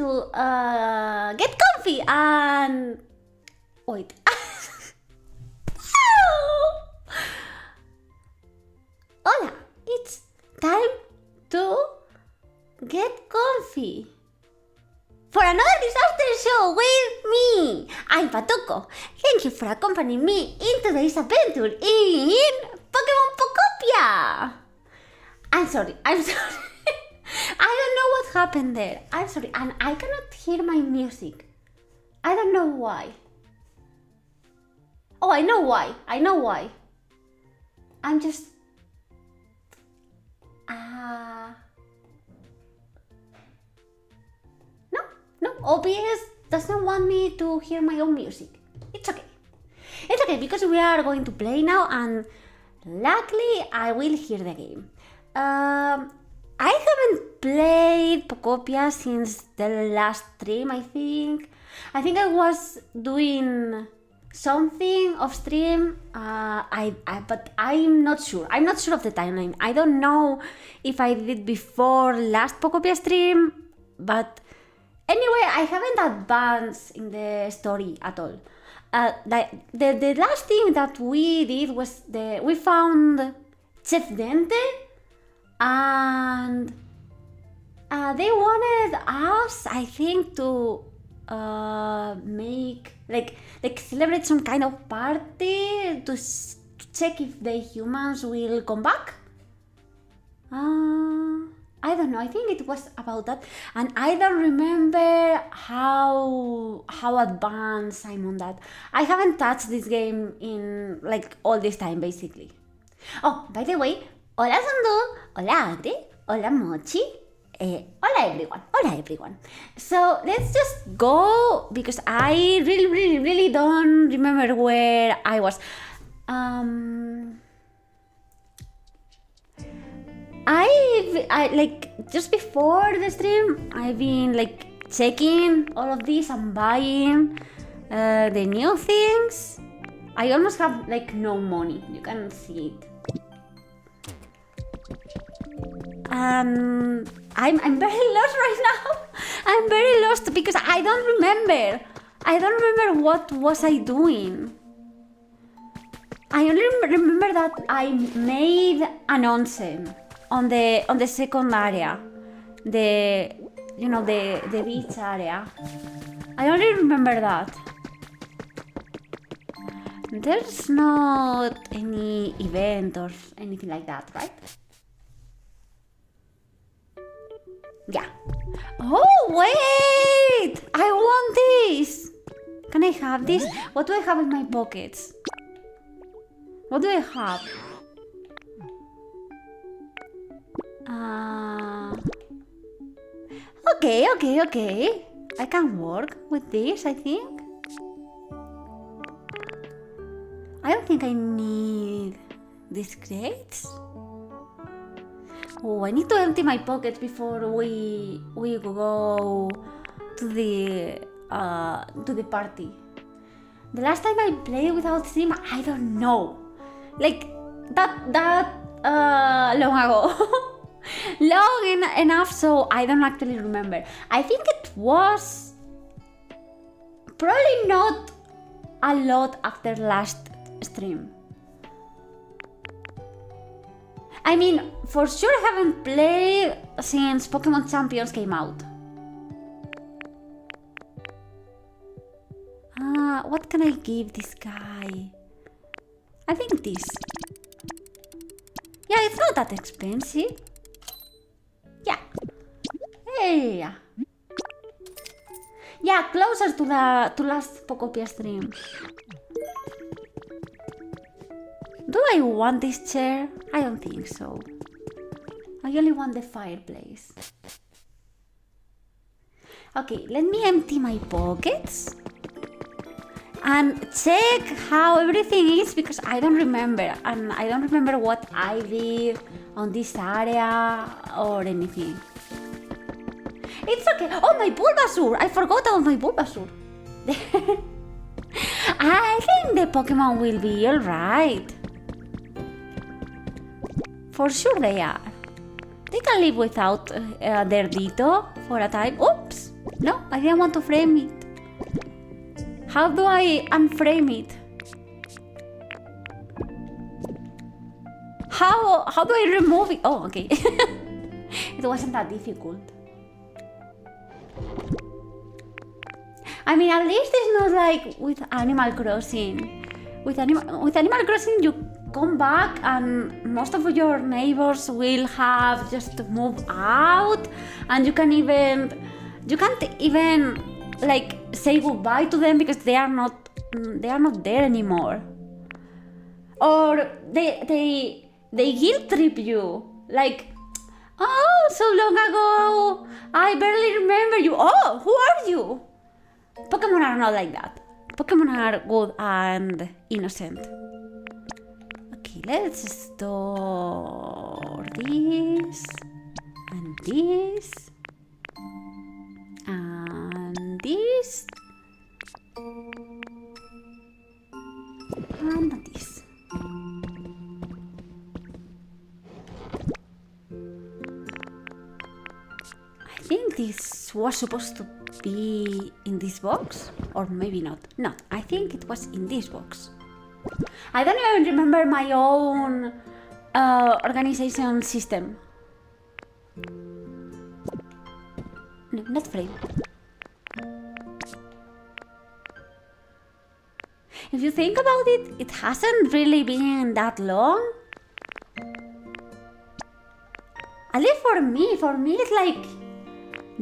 to get comfy and wait. Hola, it's time to get comfy for another disaster show with me. I'm Patoko. Thank you for accompanying me in today's adventure in Pokemon Pokopia. I'm sorry. I don't know what happened there. I'm sorry, and I cannot hear my music. I don't know why. Oh, I know why. I'm just... No, OBS doesn't want me to hear my own music. It's okay because we are going to play now and luckily I will hear the game. I haven't played Pokopia since the last stream, I think. I was doing something off stream, but I'm not sure. I'm not sure of the timeline. I don't know if I did before last Pokopia stream, but anyway, I haven't advanced in the story at all. The last thing that we did was we found Chef Dente, and they wanted us, I think, to make like celebrate some kind of party to check if the humans will come back. I don't know, I think it was about that, and I don't remember how advanced I'm on that. I haven't touched this game in like all this time basically. Oh, by the way, hola Sandu, hola Agri, hola Mochi, hola everyone. So let's just go because I really don't remember where I was. I like just before the stream, I've been like checking all of this and buying the new things. I almost have like no money. You can see it. I'm very lost right now. I'm very lost because I don't remember. What was I doing. I only remember that I made an onsen on the second area, the beach area. I only remember that. There's not any event or anything like that, right? Yeah. Oh wait! I want this! Can I have this? What do I have in my pockets? What do I have? Okay. I can work with this, I think. I don't think I need these crates. Oh, I need to empty my pockets before we go to the party. The last time I played without stream, I don't know. Like that long ago. Long enough so I don't actually remember. I think it was probably not a lot after last stream. I mean, for sure I haven't played since Pokemon Champions came out. What can I give this guy? I think this. Yeah, it's not that expensive. Yeah. Hey. Yeah, closer to last Pokopia stream. Do I want this chair? I don't think so. I only want the fireplace. Okay, let me empty my pockets and check how everything is because I don't remember, and I don't remember what I did on this area or anything. It's okay. Oh, my Bulbasaur! I forgot about my Bulbasaur. I think the Pokemon will be alright. For sure they are. They can live without their Ditto for a time. Oops! No, I didn't want to frame it. How do I unframe it? How do I remove it? Oh, okay. It wasn't that difficult. I mean, at least it's not like with Animal Crossing. With Animal Crossing, you come back and most of your neighbors will have just to move out, and you can't even like say goodbye to them because they are not there anymore. Or they guilt trip you, like, oh, so long ago, I barely remember you. Oh, who are you? Pokemon are not like that. Pokemon are good and innocent. Okay, let's store this and this and this and this. I think this was supposed to be in this box, or maybe not. No, I think it was in this box. I don't even remember my own organization system. No, not frame. If you think about it, it hasn't really been that long. At least for me it's like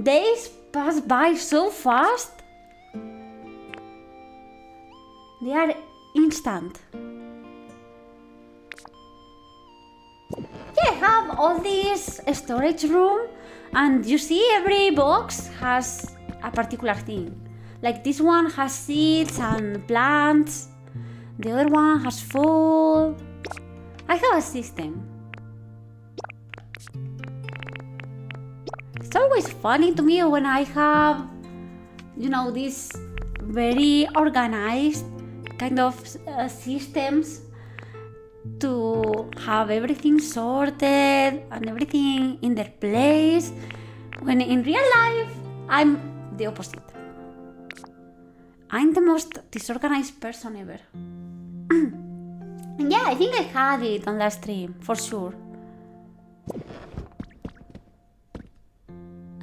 days pass by so fast. They are instant. Yeah, I have all this storage room, and you see every box has a particular thing. Like this one has seeds and plants, the other one has food. I have a system. It's always funny to me when I have, you know, these very organized kind of systems to have everything sorted and everything in their place, when in real life I'm the opposite. I'm the most disorganized person ever. And yeah, I think I had it on last stream, for sure.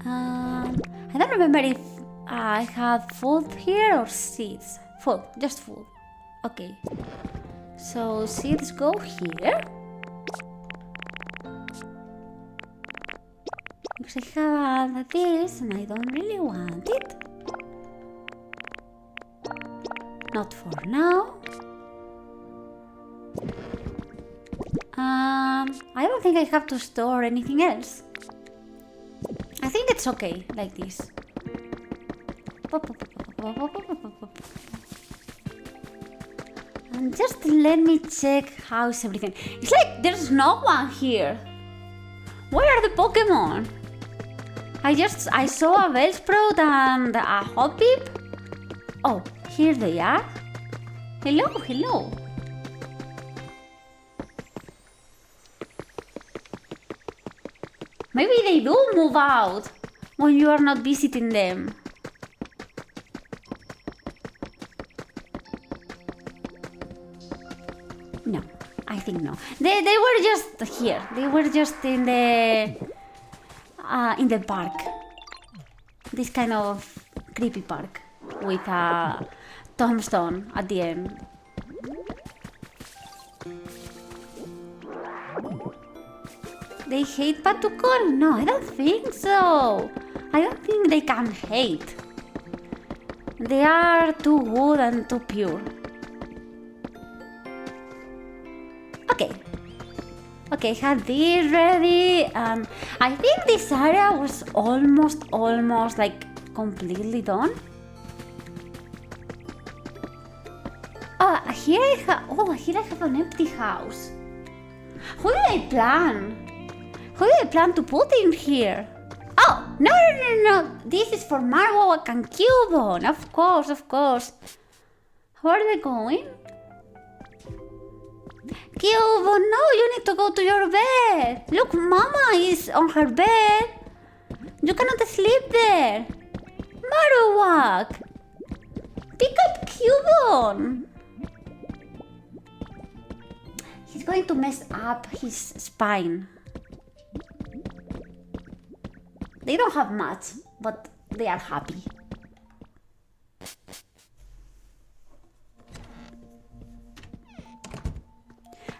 I don't remember if I had food here or seeds. Food, just food. Okay. So seeds go here. Because I have this and I don't really want it. Not for now. I don't think I have to store anything else. I think it's okay like this. And just let me check how's everything. It's like there's no one here. Where are the Pokemon? I saw a Bellsprout and a Hoppip. Oh, here they are. Hello, hello. Maybe they do move out when you are not visiting them. No, I think no. They were just here. They were just in the park. This kind of creepy park with a tombstone at the end. They hate Patucon? No, I don't think so. I don't think they can hate. They are too good and too pure. Okay. Okay, I have this ready. I think this area was almost like completely done. Here I have an empty house. Who did I plan? Who did I plan to put in here? Oh, no. This is for Marowak and Cubone. Of course. Where are they going? Cubone, no, you need to go to your bed. Look, Mama is on her bed. You cannot sleep there. Marowak! Pick up Cubone! He's going to mess up his spine. They don't have much, but they are happy.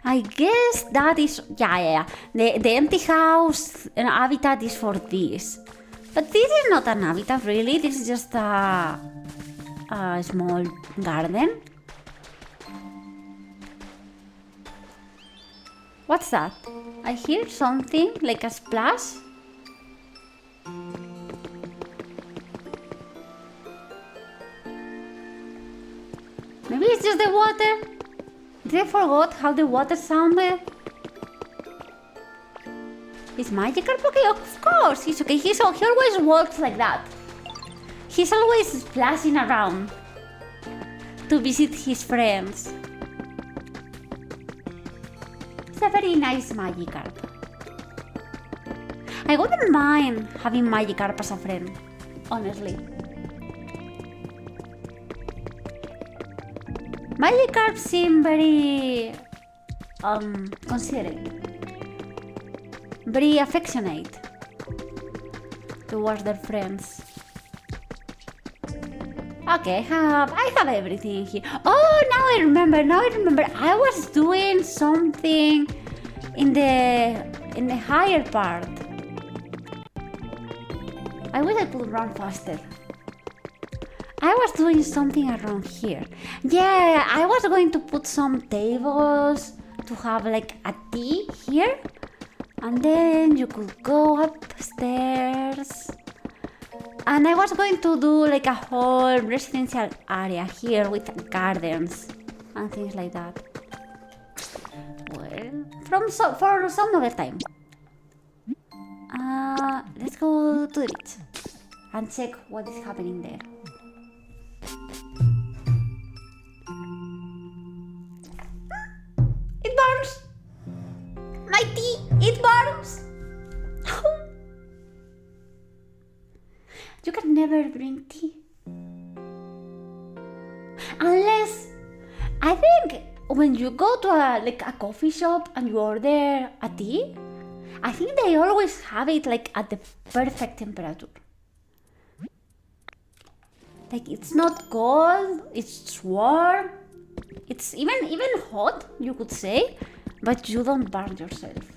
I guess that is... Yeah. The empty house habitat is for this. But this is not an habitat, really. This is just a small garden. What's that? I hear something like a splash. Maybe it's just the water. Did I forgot how the water sounded? Is magical Poké? Of course, he's okay. He always walks like that. He's always splashing around to visit his friends. It's a very nice Magikarp. I wouldn't mind having Magikarp as a friend, honestly. Magikarp seem very considerate, very affectionate towards their friends. Okay, I have everything here. Oh, now I remember. I was doing something in the higher part. I wish I could run faster. I was doing something around here. Yeah, I was going to put some tables to have like a tea here. And then you could go upstairs. And I was going to do like a whole residential area here with gardens and things like that. Well, for some other time. Let's go to the beach and check what is happening there. It burns! My tea, it burns! You can never drink tea. Unless, I think when you go to a coffee shop and you order a tea, I think they always have it like at the perfect temperature. Like it's not cold, it's warm, it's even hot, you could say, but you don't burn yourself.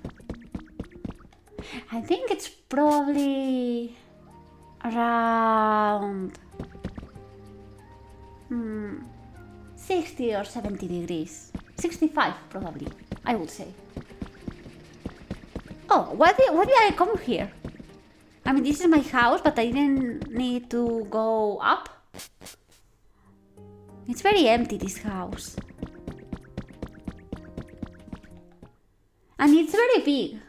I think it's probably around 60 or 70 degrees. 65 probably, I would say. Oh, why did I come here? I mean, this is my house, but I didn't need to go up. It's very empty, this house. And it's very big.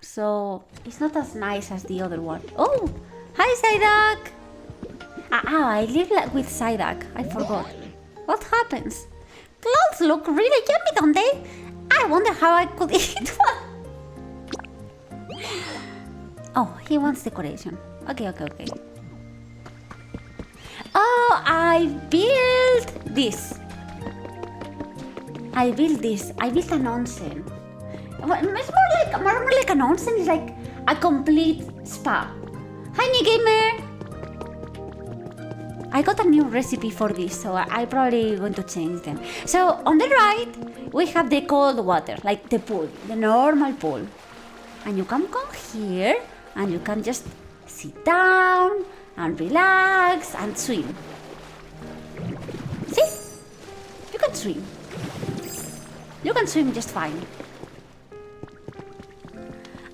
So, it's not as nice as the other one. Oh! Hi, Psyduck! I live with Psyduck. I forgot. What happens? Clothes look really yummy, don't they? I wonder how I could eat one. Oh, he wants decoration. Okay. Oh, I built this. I built an onsen. It's more like an onsen. It's like a complete spa. Hi, NekoKeno! I got a new recipe for this, so I'm probably going to change them. So, on the right, we have the cold water, like the pool, the normal pool. And you can come here, and you can just sit down, and relax, and swim. See? You can swim. You can swim just fine.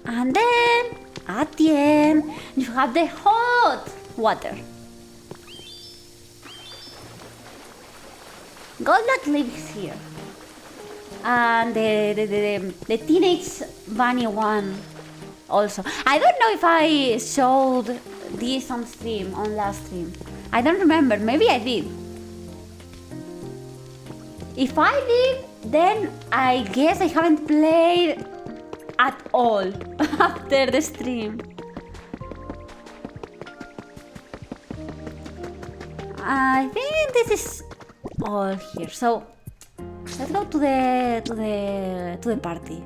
And then, at the end, you have the hot water. Golduck lives here. And the teenage bunny one also. I don't know if I showed this on last stream. I don't remember, maybe I did. If I did, then I guess I haven't played at all after the stream. I think this is all here. So let's go to the party.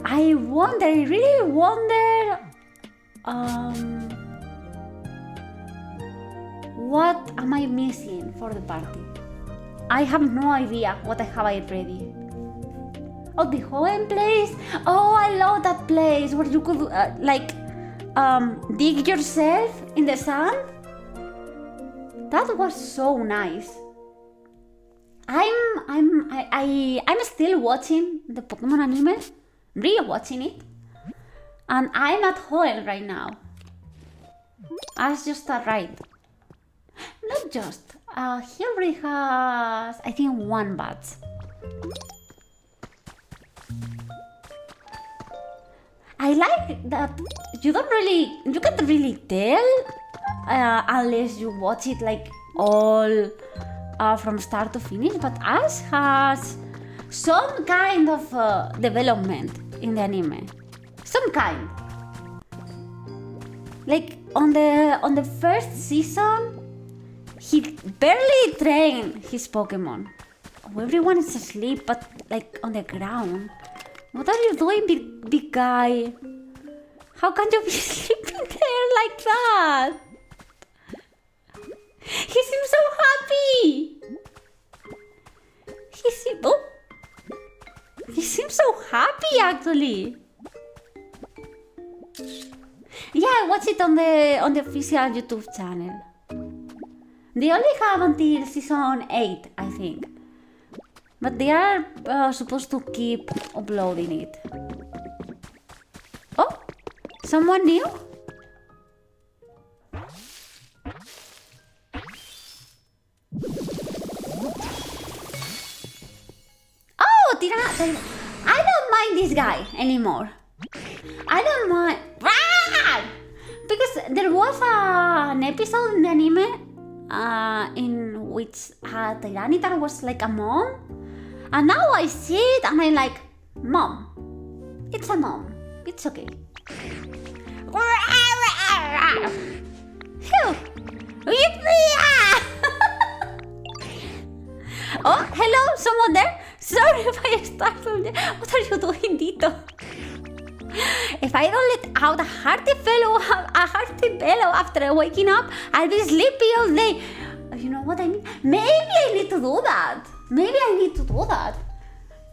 I really wonder, what am I missing for the party? I have no idea what I have already. Oh, the Hoenn place. Oh, I love that place where you could dig yourself in the sand. That was so nice. I'm still watching the Pokemon anime, re-watching it, and I'm at Hoenn right now. I just arrived. Not just. He already has, I think, 1 badge. I like that you can't really tell unless you watch it like all from start to finish, but Ash has some kind of development in the anime. Some kind. Like on the first season, he barely trained his Pokemon. Everyone is asleep, but like on the ground. What are you doing, big guy? How can you be sleeping there like that? He seems so happy. He seems so happy actually. Yeah, I watched it on the official YouTube channel. They only have until season 8, I think. But they are supposed to keep uploading it. Oh, someone new? Oh, Tirana! I don't mind this guy anymore. I don't mind. Because there was an episode in the anime in which Tyranitar was like a mom. And now I see it and I'm like, Mom. It's a mom. It's okay. Oh, hello, someone there? Sorry if I startled you. What are you doing, Dito? If I don't let out a hearty bellow after waking up, I'll be sleepy all day. You know what I mean? Maybe I need to do that.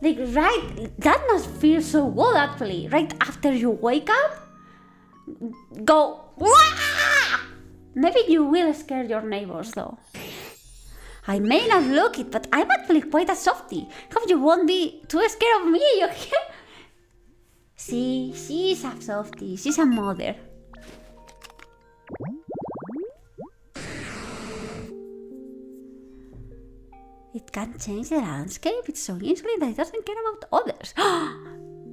Like, right, that must feel so good actually. Right after you wake up, go. Wah! Maybe you will scare your neighbors though. I may not look it, but I'm actually quite a softie. Hope you won't be too scared of me, you hear? See, she's a softie. She's a mother. It can change the landscape. It's so insolent that it doesn't care about others.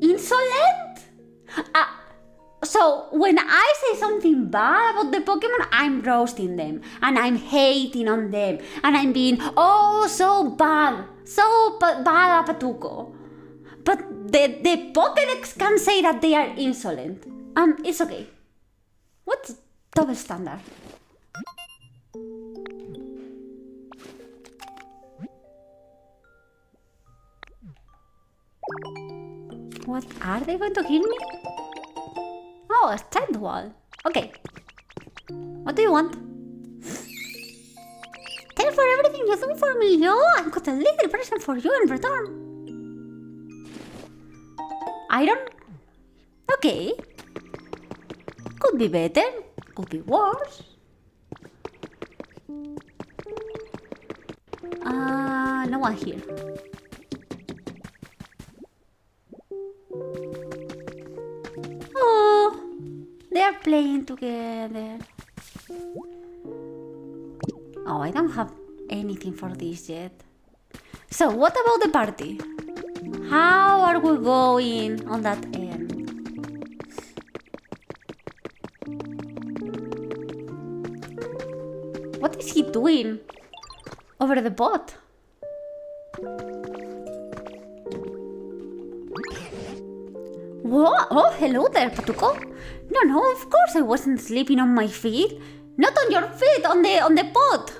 Insolent? So when I say something bad about the Pokemon, I'm roasting them and I'm hating on them and I'm being so bad at Patuko. But the Pokédex can say that they are insolent. It's okay. What's double standard? What are they going to give me? Oh, a stand wall. Okay. What do you want? Thanks for everything you do for me, yo. I've got a little present for you in return. Iron? Okay. Could be better. Could be worse. No one here. Oh, they are playing together. Oh, I don't have anything for this yet. So, what about the party? How are we going on that end? What is he doing over the bot? What? Oh, hello there, Patuko. No, of course I wasn't sleeping on my feet. Not on your feet, on the pot.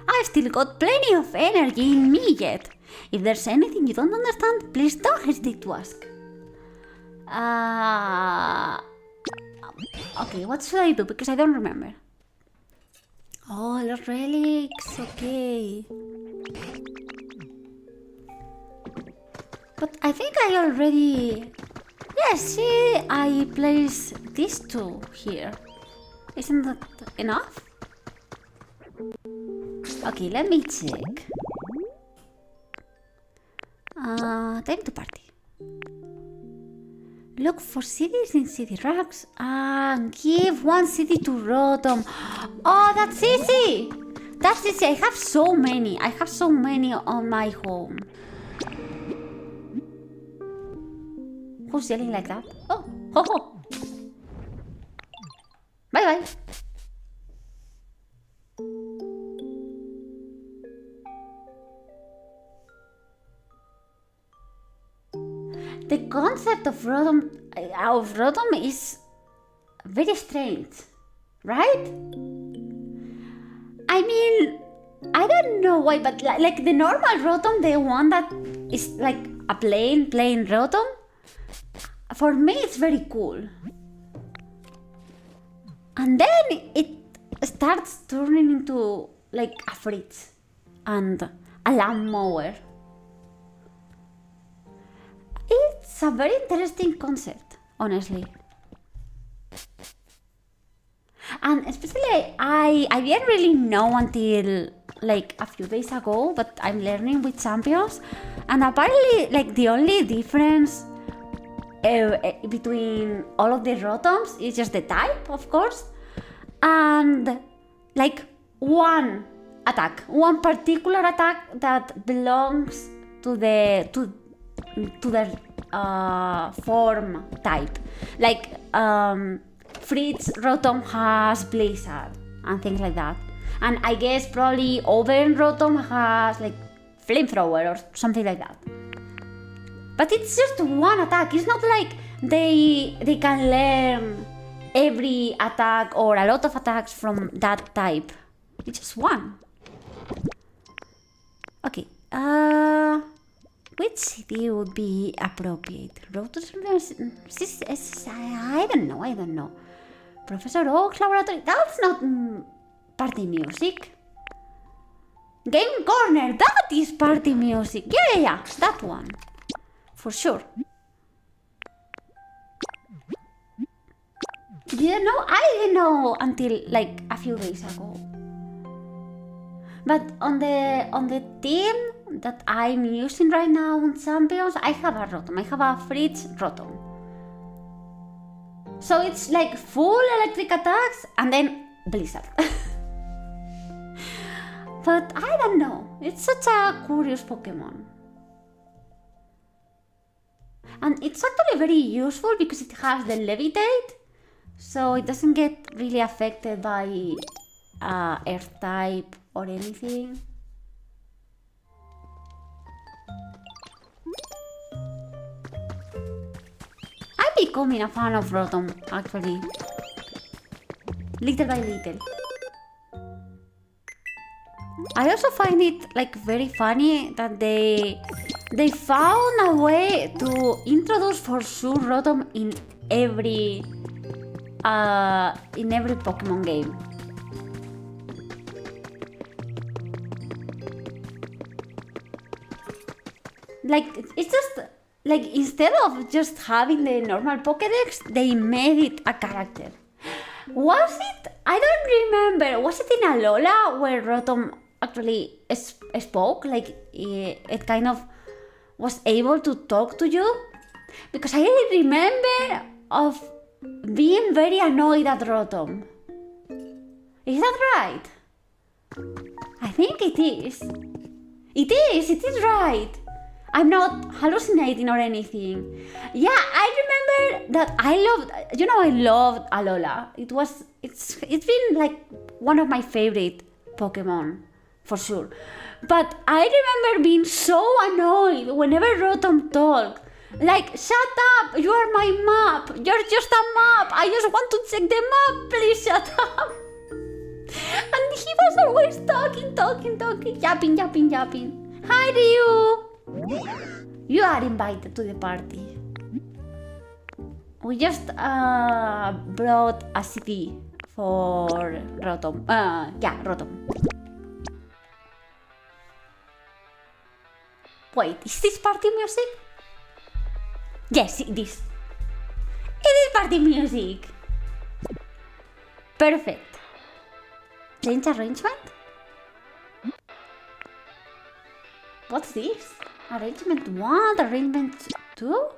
I've still got plenty of energy in me yet. If there's anything you don't understand, please don't hesitate to ask. Okay, what should I do? Because I don't remember. Oh, the relics, okay. But I think I already... Yes, see, I placed these two here. Isn't that enough? Okay, let me check. Time to party. Look for cities in city racks and give one city to Rotom. Oh, that's easy! That's easy. I have so many on my home. Who's yelling like that? Oh, ho ho! Bye bye! The concept of Rotom is very strange, right? I mean, I don't know why, but like the normal Rotom, the one that is like a plain Rotom, for me it's very cool. And then it starts turning into like a fridge and a lawnmower. It's a very interesting concept, honestly. And especially, I didn't really know until like a few days ago, but I'm learning with champions. And apparently, like the only difference between all of the Rotoms is just the type, of course. And like one particular attack that belongs to the form type. Like Fritz Rotom has Blizzard and things like that. And I guess probably Auburn Rotom has like Flamethrower or something like that. But it's just one attack. It's not like they can learn every attack or a lot of attacks from that type. It's just one. Okay. Which city would be appropriate? Road to I don't know. Professor Oak's laboratory. That's not party music. Game Corner. That is party music. Yeah. That one. For sure. You didn't know? I didn't know until like a few days ago. But on the team that I'm using right now on Champions, I have a Rotom. I have a Fritz Rotom. So it's like full electric attacks and then Blizzard. But I don't know. It's such a curious Pokemon. And it's actually very useful because it has the Levitate. So it doesn't get really affected by Earth type or anything. I'm becoming a fan of Rotom, actually. Little by little. I also find it like very funny that they found a way to introduce for sure Rotom in every Pokemon game. Like, it's just, like, instead of just having the normal Pokédex, they made it a character. Was it? I don't remember. Was it in Alola where Rotom actually spoke? Like, it kind of was able to talk to you? Because I remember of being very annoyed at Rotom. Is that right? I think it is. It is right. I'm not hallucinating or anything. Yeah, I remember that I loved Alola. It's been like one of my favorite Pokemon, for sure. But I remember being so annoyed whenever Rotom talked. Like, shut up! You are my map! You're just a map! I just want to check the map! Please shut up! And he was always talking, yapping. Hi, Ryu! You are invited to the party. We just brought a CD for Rotom. Rotom. Wait, is this party music? Yes, it is. It is party music. Perfect. Change arrangement? What's this? Arrangement 1, arrangement 2?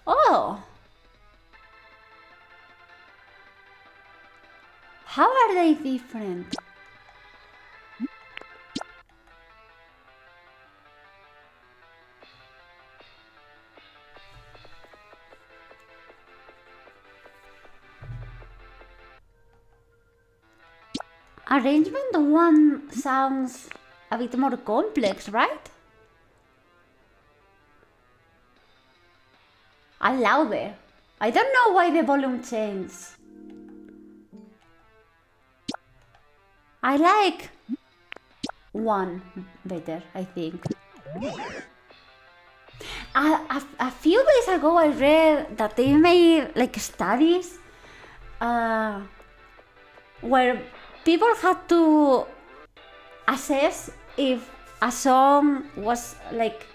Oh! How are they different? Arrangement 1 sounds a bit more complex, right? And louder. I don't know why the volume changed. I like 1 better, I think. A few days ago I read that they made like studies where people had to assess if a song was like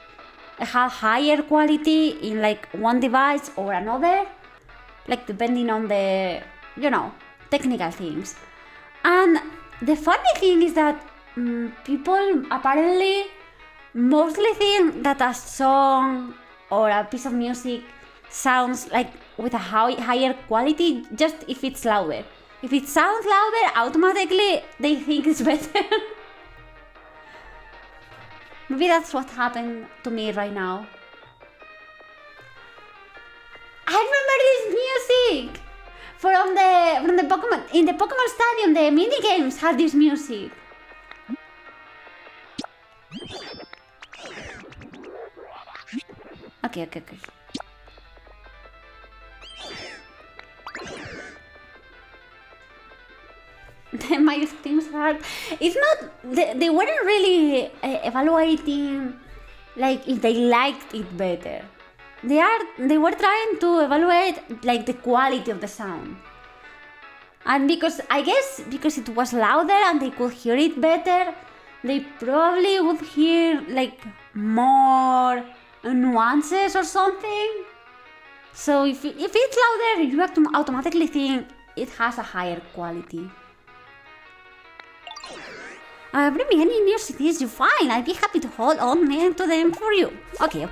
had higher quality in like one device or another, like depending on the, you know, technical things. And the funny thing is that people apparently mostly think that a song or a piece of music sounds like with a higher quality just if it's louder. If it sounds louder, automatically they think it's better. Maybe that's what happened to me right now. I remember this music from the Pokemon. In the Pokemon Stadium, the mini games had this music. Okay. My team's hard. It's not. They weren't really evaluating like if they liked it better. They were trying to evaluate like the quality of the sound. And because it was louder and they could hear it better, they probably would hear like more nuances or something. So if it's louder, you have to automatically think it has a higher quality. Bring me any new CDs you find. I'd be happy to hold on to them for you. Okay.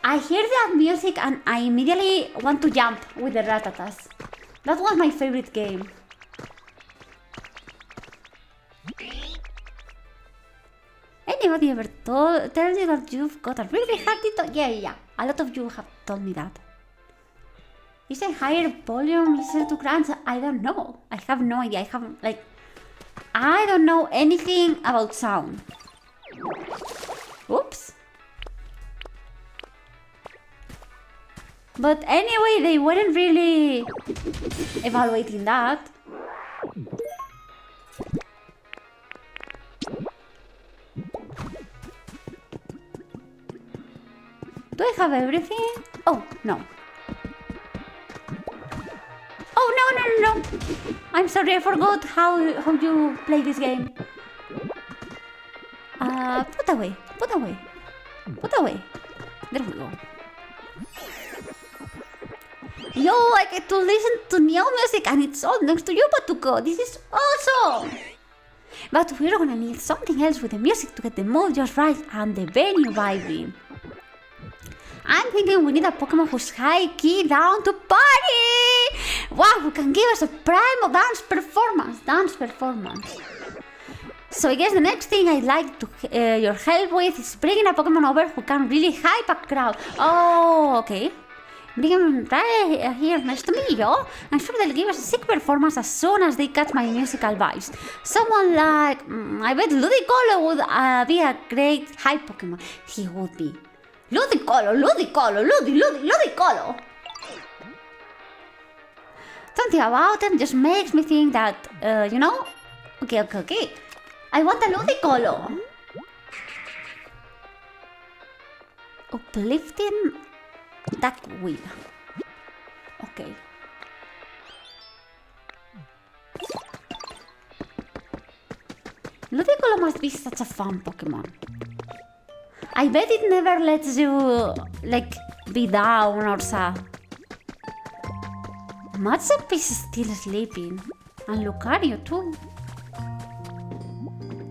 I hear that music and I immediately want to jump with the Ratatas. That was my favorite game. Anybody ever tell you that you've got a really hard to... Yeah. A lot of you have told me that. Is a higher volume easier to grant? I don't know. I have no idea. I don't know anything about sound. Oops. But anyway, they weren't really evaluating that. Do I have everything? Oh, no. Oh, no. I'm sorry, I forgot how you play this game. Put away. There we go. Yo, I get to listen to new music and it's all next to you, Batuko. This is awesome! But we're gonna need something else with the music to get the mood just right and the venue vibing. I'm thinking we need a Pokemon who's high key down to party! Wow, who can give us a primal dance performance. So I guess the next thing I'd like to your help with is bringing a Pokemon over who can really hype a crowd. Oh, okay. Bring him right here next to me, yo. I'm sure they'll give us a sick performance as soon as they catch my musical vibes. Someone like... I bet Ludicolo would be a great hype Pokemon. He would be. Ludicolo! Something about him just makes me think that, you know? Okay. I want a Ludicolo. Uplifting duck wheel. Okay. Ludicolo must be such a fun Pokemon. I bet it never lets you, like, be down or sad. Machamp is still sleeping. And Lucario too.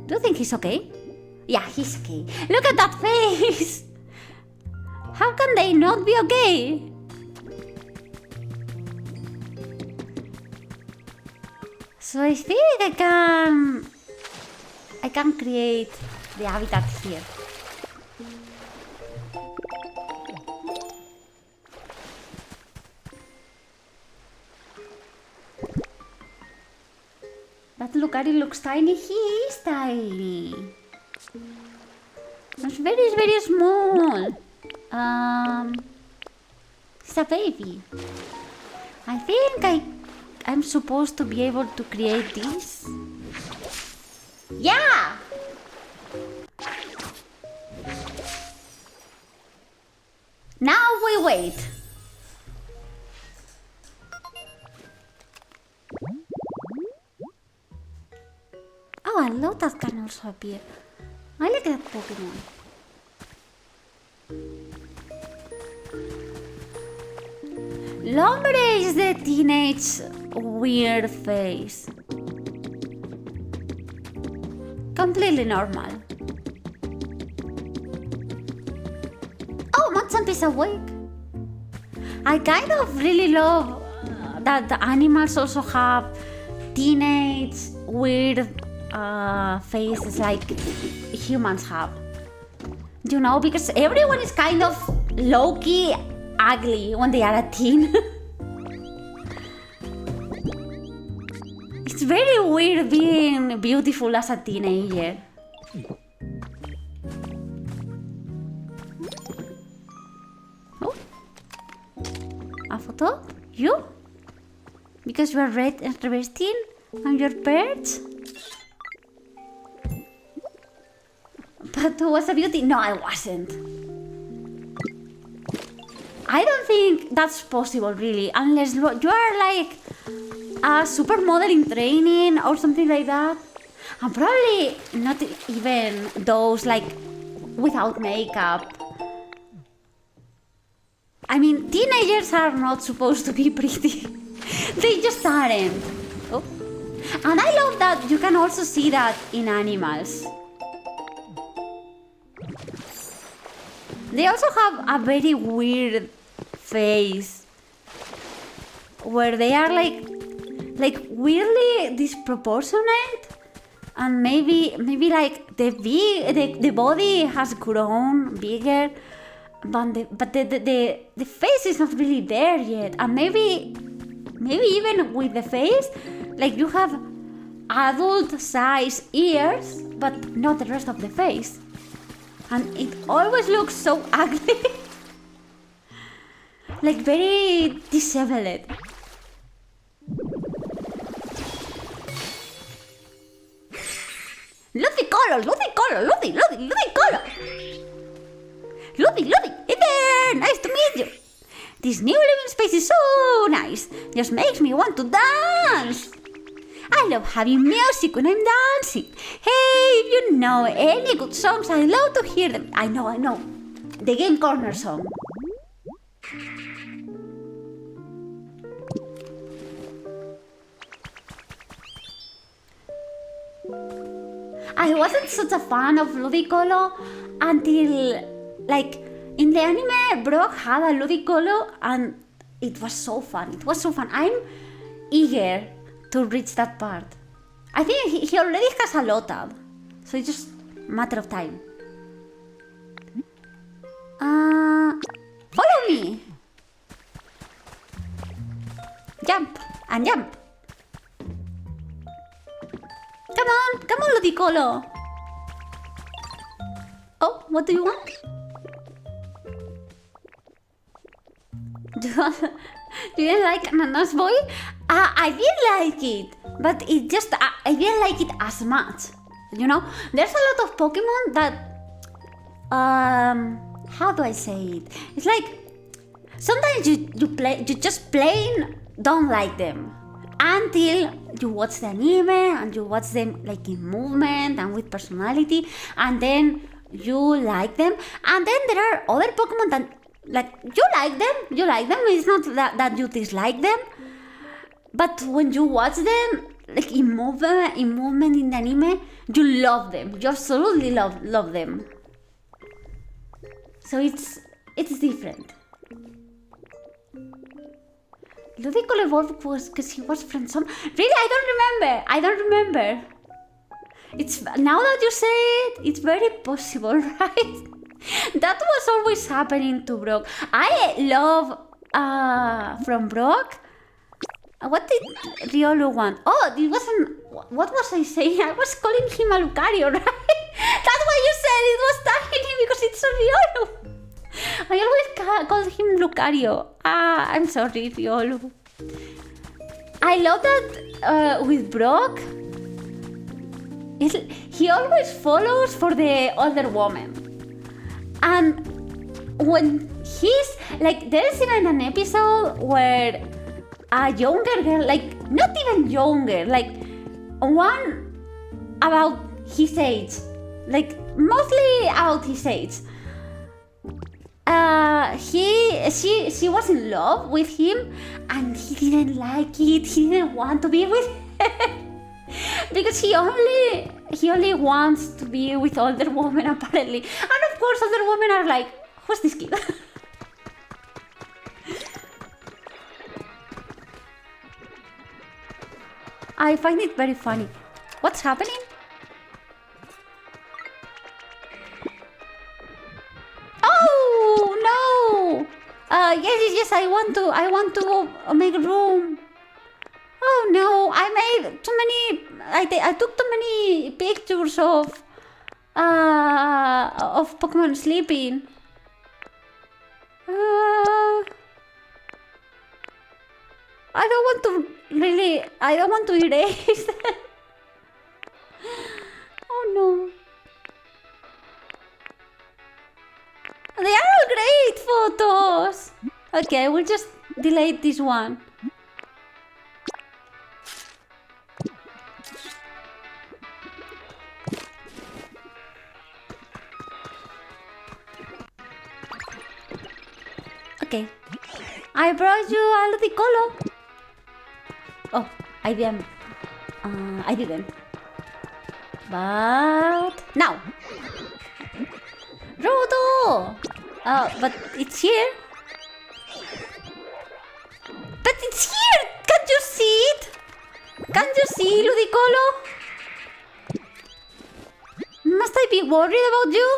Do you think he's okay? Yeah, he's okay. Look at that face! How can they not be okay? So I think I can create the habitat here. That Lucario looks tiny. He is tiny. It's very small. He's a baby. I think I'm supposed to be able to create this. Yeah! Now we wait. Oh, and Lotus can also appear. I like that Pokemon. Lombre is the teenage weird face. Completely normal. Oh, Machamp is awake. I kind of really love that the animals also have teenage weird faces like humans have. You know, because everyone is kind of low-key ugly when they are a teen. It's very weird being beautiful as a teenager. Oh, a photo? You? Because you are red and resting on your perch? But who was a beauty? No, I wasn't. I don't think that's possible, really, unless you are like a supermodel in training or something like that. And probably not even those like without makeup. I mean, teenagers are not supposed to be pretty. They just aren't. Oh. And I love that you can also see that in animals. They also have a very weird face where they are like weirdly disproportionate, and maybe like the body has grown bigger, but the face is not really there yet, and maybe even with the face, like you have adult size ears but not the rest of the face. And it always looks so ugly. Like very disheveled. Ludicolo! Ludi, hey there! Nice to meet you! This new living space is so nice. Just makes me want to dance. I love having music when I'm dancing. Hey, if you know any good songs, I love to hear them. I know. The Game Corner song. I wasn't such a fan of Ludicolo until, like, in the anime, Brock had a Ludicolo and it was so fun. I'm eager to reach that part. I think he already has a lot of, so it's just a matter of time. Follow me! and jump. Come on, Ludicolo. Oh, what do you want? Do you like Ananas Boy? I did like it, but it just I didn't like it as much. You know, there's a lot of Pokemon that how do I say it? It's like sometimes you just plain don't like them until you watch the anime and you watch them like in movement and with personality, and then you like them. And then there are other Pokemon that like you like them. It's not that you dislike them, but when you watch them like in movement in the anime, you love them. You absolutely love them. So it's different. Ludicolo evolved was because he was friendzone. Really, I don't remember. It's now that you say it, it's very possible, right? That was always happening to Brock. I love from Brock. What did Riolu want? Oh, it wasn't. What was I saying? I was calling him a Lucario, right? That's why you said it was tiny because it's a Riolu. I always called him Lucario. I'm sorry, Riolu. I love that with Brock. He always follows for the older woman. And when he's like, there's even an episode where a younger girl, like not even younger, like one about his age, like mostly about his age. She was in love with him, and he didn't like it. He didn't want to be with her because he only wants to be with older women apparently. And of course, older women are like, who's this kid? I find it very funny. What's happening? Oh no! Yes. I want to make room. Oh no! I made too many. I took too many pictures of Pokemon sleeping. I don't want to erase them. Oh no. They are all great photos. Okay, we'll just delete this one. Okay. I brought you a Ludicolo. Oh, I didn't. But now. Roto! But it's here. But it's here! Can't you see it? Can't you see, Ludicolo? Must I be worried about you?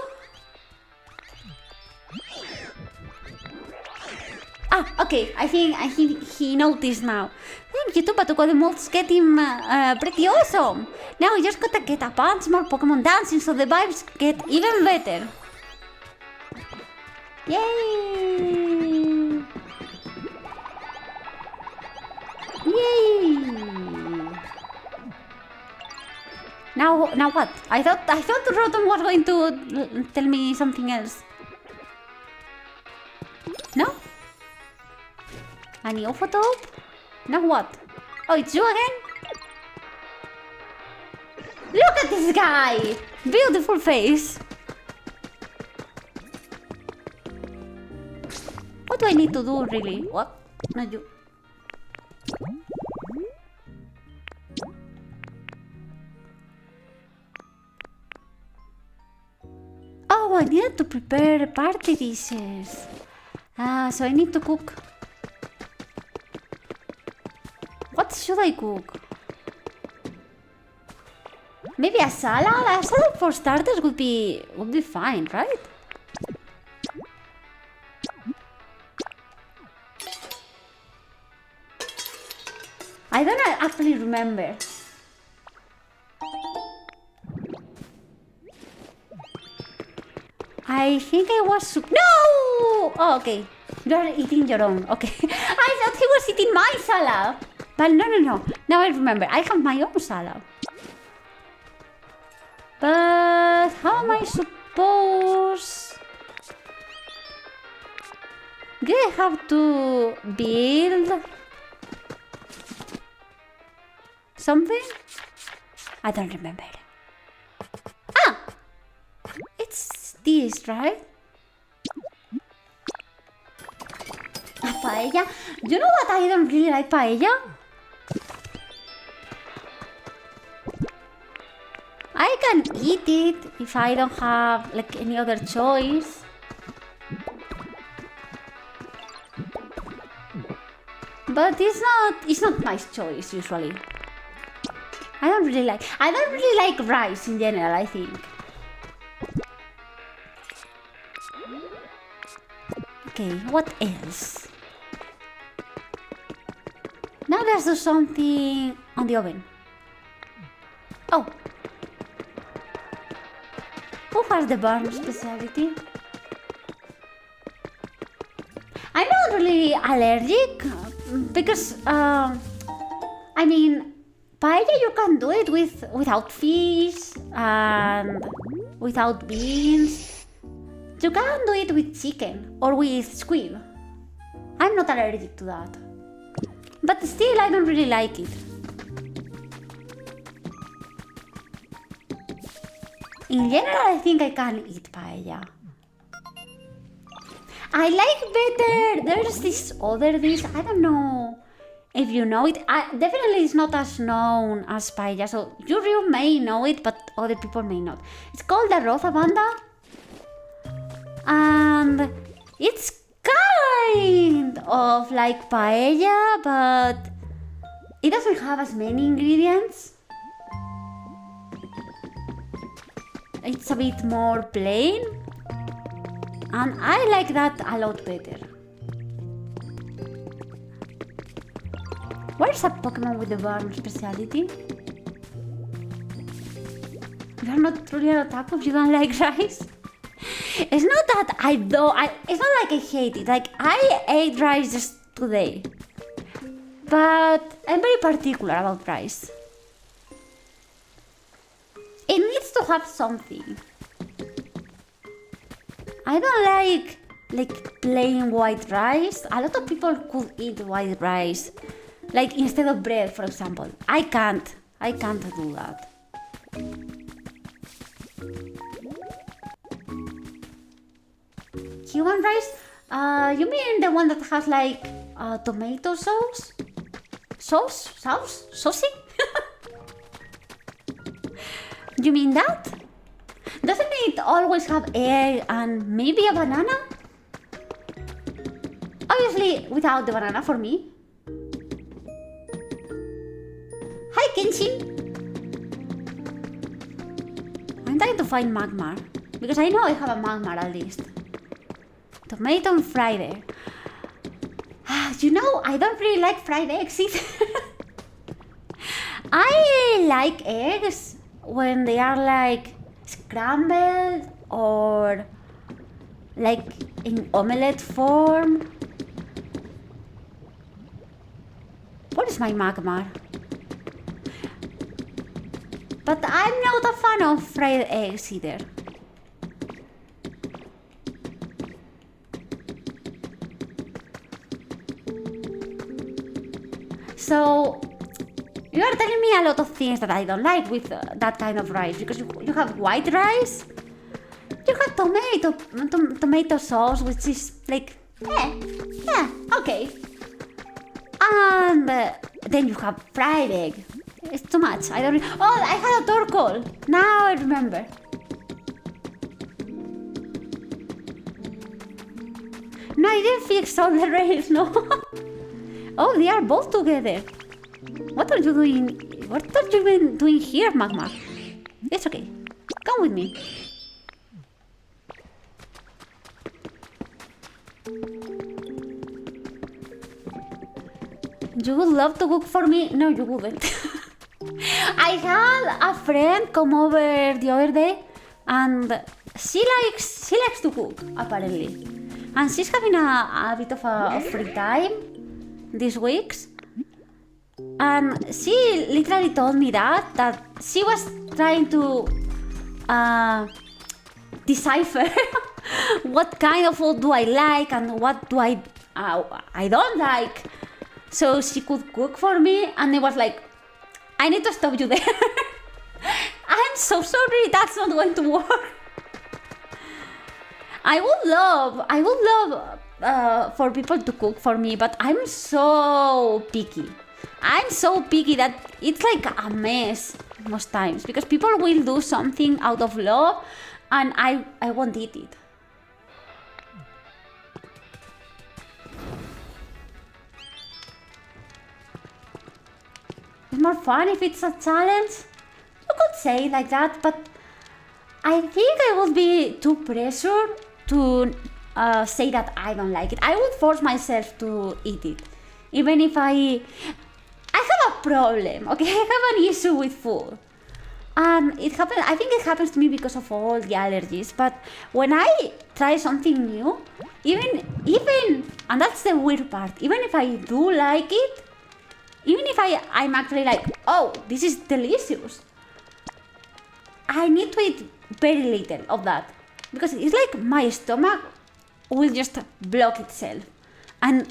Okay. I think he noticed now. Thank you, Tupatuko. The mold's getting pretty awesome. Now we just gotta get a bunch more Pokemon dancing so the vibes get even better. Yay! Yay! Now what? I thought Rotom was going to tell me something else. No? A Neophotope? Now what? Oh, it's you again? Look at this guy! Beautiful face. What do I need to do, really? What? Not you. Oh, I needed to prepare party dishes. So I need to cook. What should I cook? Maybe a salad? A salad for starters would be fine, right? don't actually remember. I think I was... No! Oh, okay. You're eating your own. Okay. I thought he was eating my salad. But no. Now I remember. I have my own salad. But how am I supposed... Do I have to build something? I don't remember. Ah! It's this, right? Paella. You know what? I don't really like paella. I can eat it if I don't have like any other choice. But it's not my choice usually. I don't really like rice in general, I think. Okay, what else? Now let's do something on the oven. Oh. Who has the burn specialty? I'm not really allergic because I mean paella you can do it without fish and without beans. You can do it with chicken or with squid. I'm not allergic to that. But still I don't really like it. In general I think I can eat paella. I like better. There's this other dish. I don't know if you know it. Definitely it's not as known as paella. So you may know it, but other people may not. It's called arroz a banda. And it's kind of like paella, but it doesn't have as many ingredients. It's a bit more plain. And I like that a lot better. Where's a Pokemon with the burn speciality? You're not truly an otaku if you don't like rice? It's not that it's not like I hate it. Like, I ate rice just today. But I'm very particular about rice. It needs to have something. I don't like plain white rice. A lot of people could eat white rice, like instead of bread, for example. I can't do that. Cuban rice? You mean the one that has like tomato sauce? Saucy? You mean that? Doesn't it always have egg and maybe a banana? Obviously, without the banana for me. Hi, Kenshin! I'm trying to find Magmar, because I know I have a Magmar at least. Tomato and fried egg. You know, I don't really like fried eggs either. I like eggs when they are like scrambled or like in omelette form. What is my Magmar? But I'm not a fan of fried eggs either. So you are telling me a lot of things that I don't like with that kind of rice, because you have white rice, you have tomato sauce, which is like, yeah, okay. And then you have fried egg. It's too much. I don't. Oh, I had a door call. Now I remember. No, I didn't fix all the rails. No. Oh, they are both together. What are you doing? What are you doing here, Magma? It's okay. Come with me. You would love to cook for me? No, you wouldn't. I had a friend come over the other day, and she likes to cook, apparently. And she's having a bit of a free time these weeks. And she literally told me that she was trying to decipher what kind of food do I like and what do I don't like. So she could cook for me, and it was like, I need to stop you there. I'm so sorry, that's not going to work. I would love for people to cook for me, but I'm so picky. I'm so picky that it's like a mess most times, because people will do something out of love and I won't eat it. It's more fun if it's a challenge. You could say it like that, but I think I would be too pressured to say that I don't like it. I would force myself to eat it, even if I have a problem, okay? I have an issue with food. And I think it happens to me because of all the allergies, but when I try something new, even, and that's the weird part, even if I do like it, even if I'm actually like, oh, this is delicious, I need to eat very little of that, because it's like my stomach will just block itself. And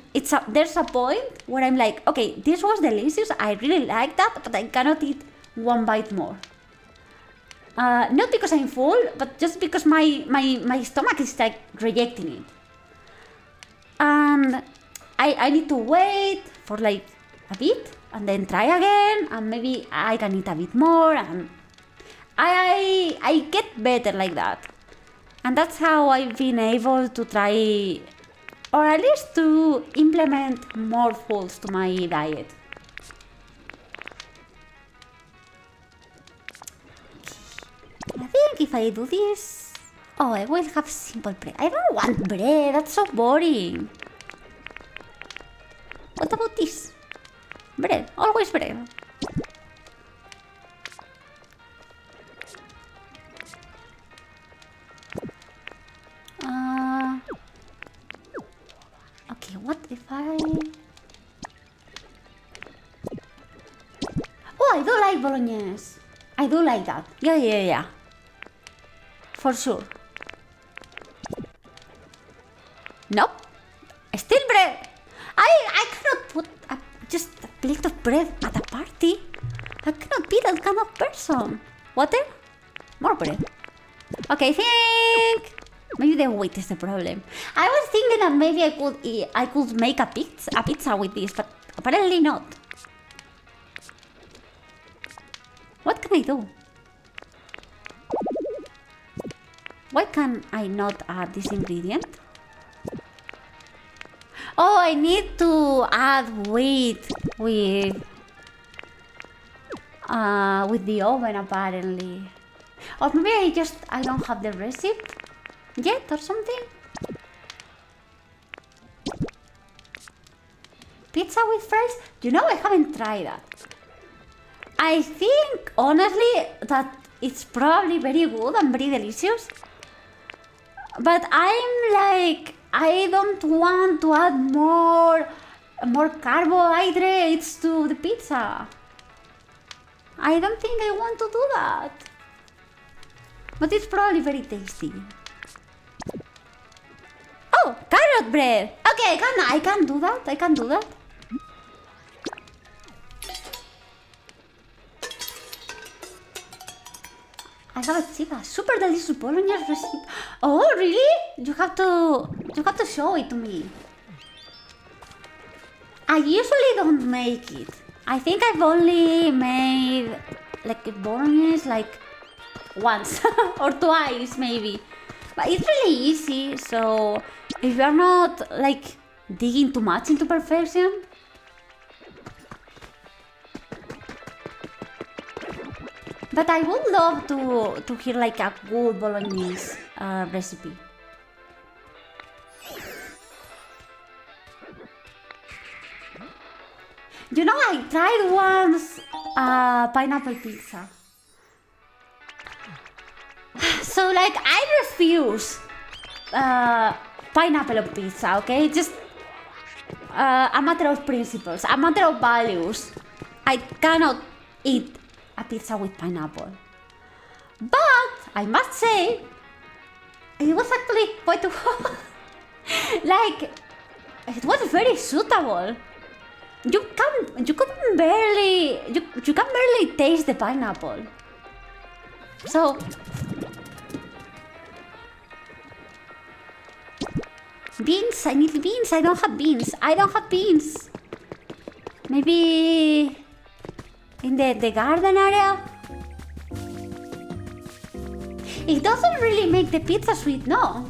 there's a point where I'm like, okay, this was delicious, I really like that, but I cannot eat one bite more. Not because I'm full, but just because my stomach is like rejecting it. And I need to wait for like a bit and then try again, and maybe I can eat a bit more, and I get better like that. And that's how I've been able to try, or at least to implement more foods to my diet. I think if I do this, oh, I will have simple bread. I don't want bread, that's so boring. What about this? Bread, always bread. Okay, what if I... Oh, I do like bolognese. I do like that. Yeah. For sure. Nope. Still bread. I cannot put just a plate of bread at a party. I cannot be that kind of person. Water? More bread. Okay, I think maybe the weight is the problem. I was thinking that maybe I could make a pizza with this, but apparently not. What can I do? Why can I not add this ingredient? Oh, I need to add weight with the oven, apparently. Or maybe I don't have the recipe yet or something. Pizza with fries? You know, I haven't tried that. I think, honestly, that it's probably very good and very delicious. But I'm like, I don't want to add more carbohydrates to the pizza. I don't think I want to do that. But it's probably very tasty. Oh, carrot bread. Okay, I can do that. I can do that. I have achieved a super delicious bolognese recipe. Oh, really? You have to show it to me. I usually don't make it. I think I've only made like bolognese like once or twice maybe. But it's really easy, so if you're not like digging too much into perfection. But I would love to hear like a good bolognese recipe. You know, I tried once pineapple pizza. So like, I refuse pineapple on pizza, okay? Just a matter of principles, a matter of values. I cannot eat a pizza with pineapple. But I must say, it was actually quite like, it was very suitable. You can barely taste the pineapple. So beans, I need beans. I don't have beans. Maybe in the garden area. It doesn't really make the pizza sweet, no.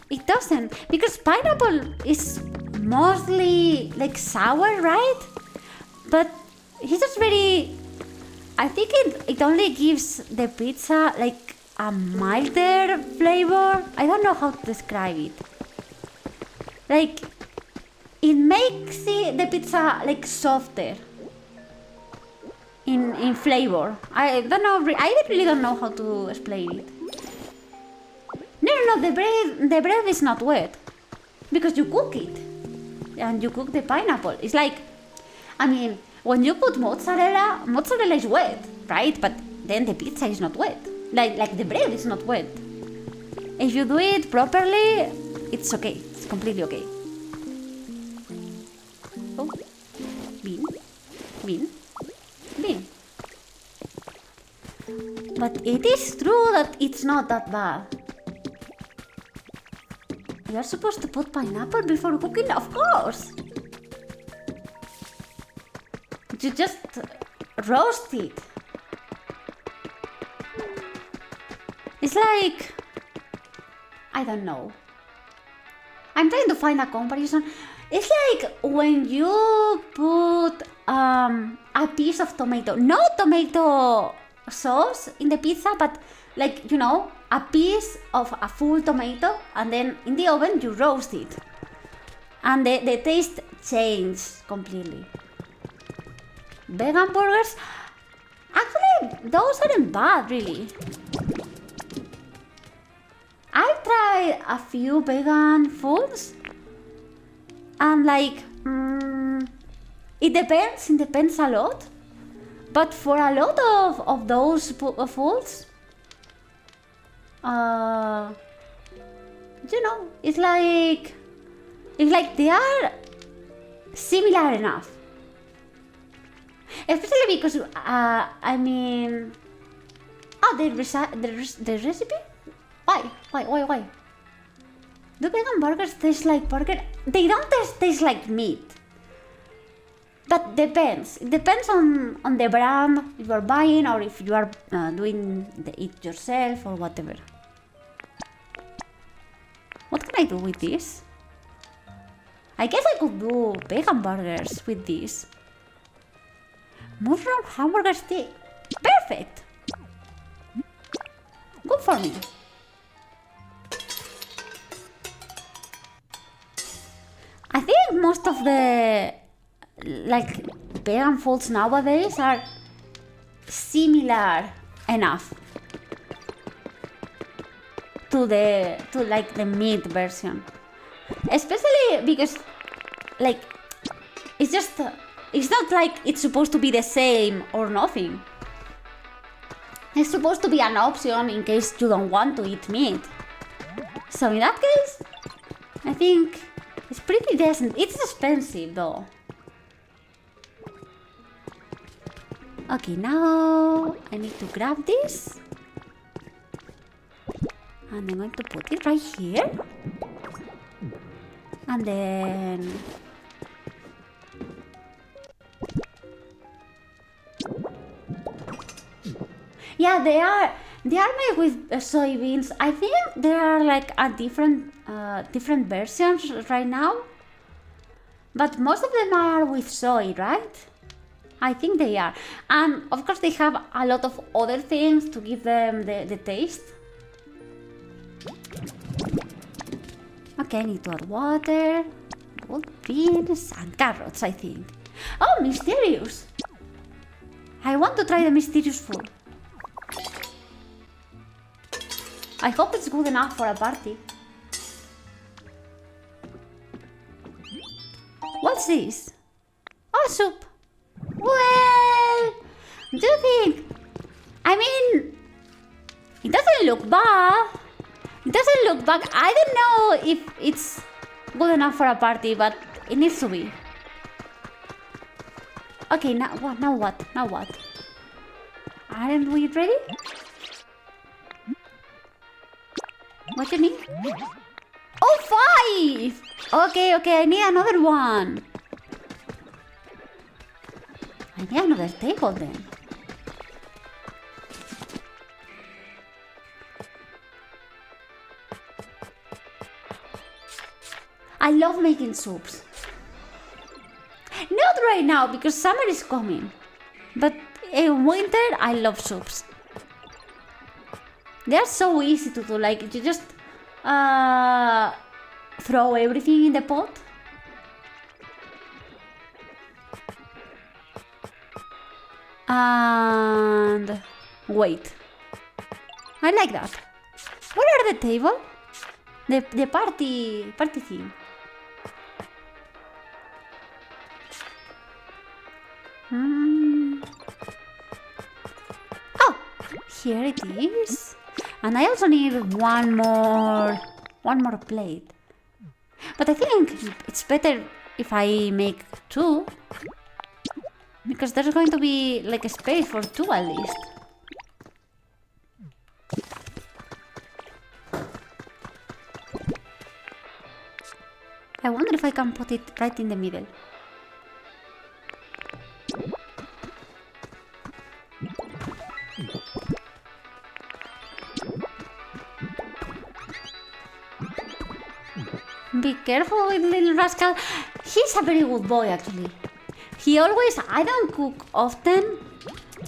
It doesn't, because pineapple is mostly like sour, right? But it's just very, I think it only gives the pizza like a milder flavor. I don't know how to describe it. Like, it makes the pizza like softer in flavor. I don't know, I really don't know how to explain it. No, the bread is not wet, because you cook it, and you cook the pineapple. It's like, I mean, when you put mozzarella is wet, right? But then the pizza is not wet, like the bread is not wet. If you do it properly, it's okay, it's completely okay. Oh, bean. But it is true that it's not that bad. You are supposed to put pineapple before cooking, of course. You just roast it. It's like, I don't know. I'm trying to find a comparison. It's like when you put a piece of tomato, no tomato sauce in the pizza, but like, you know, a piece of a full tomato, and then in the oven you roast it, and the taste changes completely. Vegan burgers, actually those aren't bad really. I've tried a few vegan foods, and like, it depends a lot. But for a lot of those foods, you know, it's like they are similar enough. Especially because, I mean, the recipe? Why? Do vegan burgers taste like burger? They don't taste like meat. But depends. It depends on the brand you are buying, or if you are doing it yourself or whatever. What can I do with this? I guess I could do vegan burgers with this. Mushroom hamburger stick. Perfect. Good for me. I think most of the like vegan foods nowadays are similar enough to like the meat version, especially because like it's not like it's supposed to be the same or nothing. It's supposed to be an option in case you don't want to eat meat. So in that case, I think it's pretty decent. It's expensive though. Okay, now I need to grab this, and I'm going to put it right here, and then yeah, they are made with soybeans. I think there are like a different versions right now, but most of them are with soy, right? I think they are. And of course they have a lot of other things to give them the taste. Okay, I need to add water. Boiled beans and carrots, I think. Oh, mysterious! I want to try the mysterious food. I hope it's good enough for a party. What's this? Oh, soup. Well, do you think? I mean, it doesn't look bad. It doesn't look bad. I don't know if it's good enough for a party, but it needs to be. Okay, now what? Now what? Now what? Aren't we ready? What do you need? Oh, 5! Okay, okay, I need another one. I need another table then. I love making soups. Not right now because summer is coming. But in winter, I love soups. They're so easy to do, like you just throw everything in the pot. And wait. I like that. Where are the table? The party theme. Oh, here it is. And I also need one more plate. But I think it's better if I make 2. Because there's going to be like a space for 2 at least. I wonder if I can put it right in the middle. Be careful with little rascal. He's a very good boy actually. He always, I don't cook often,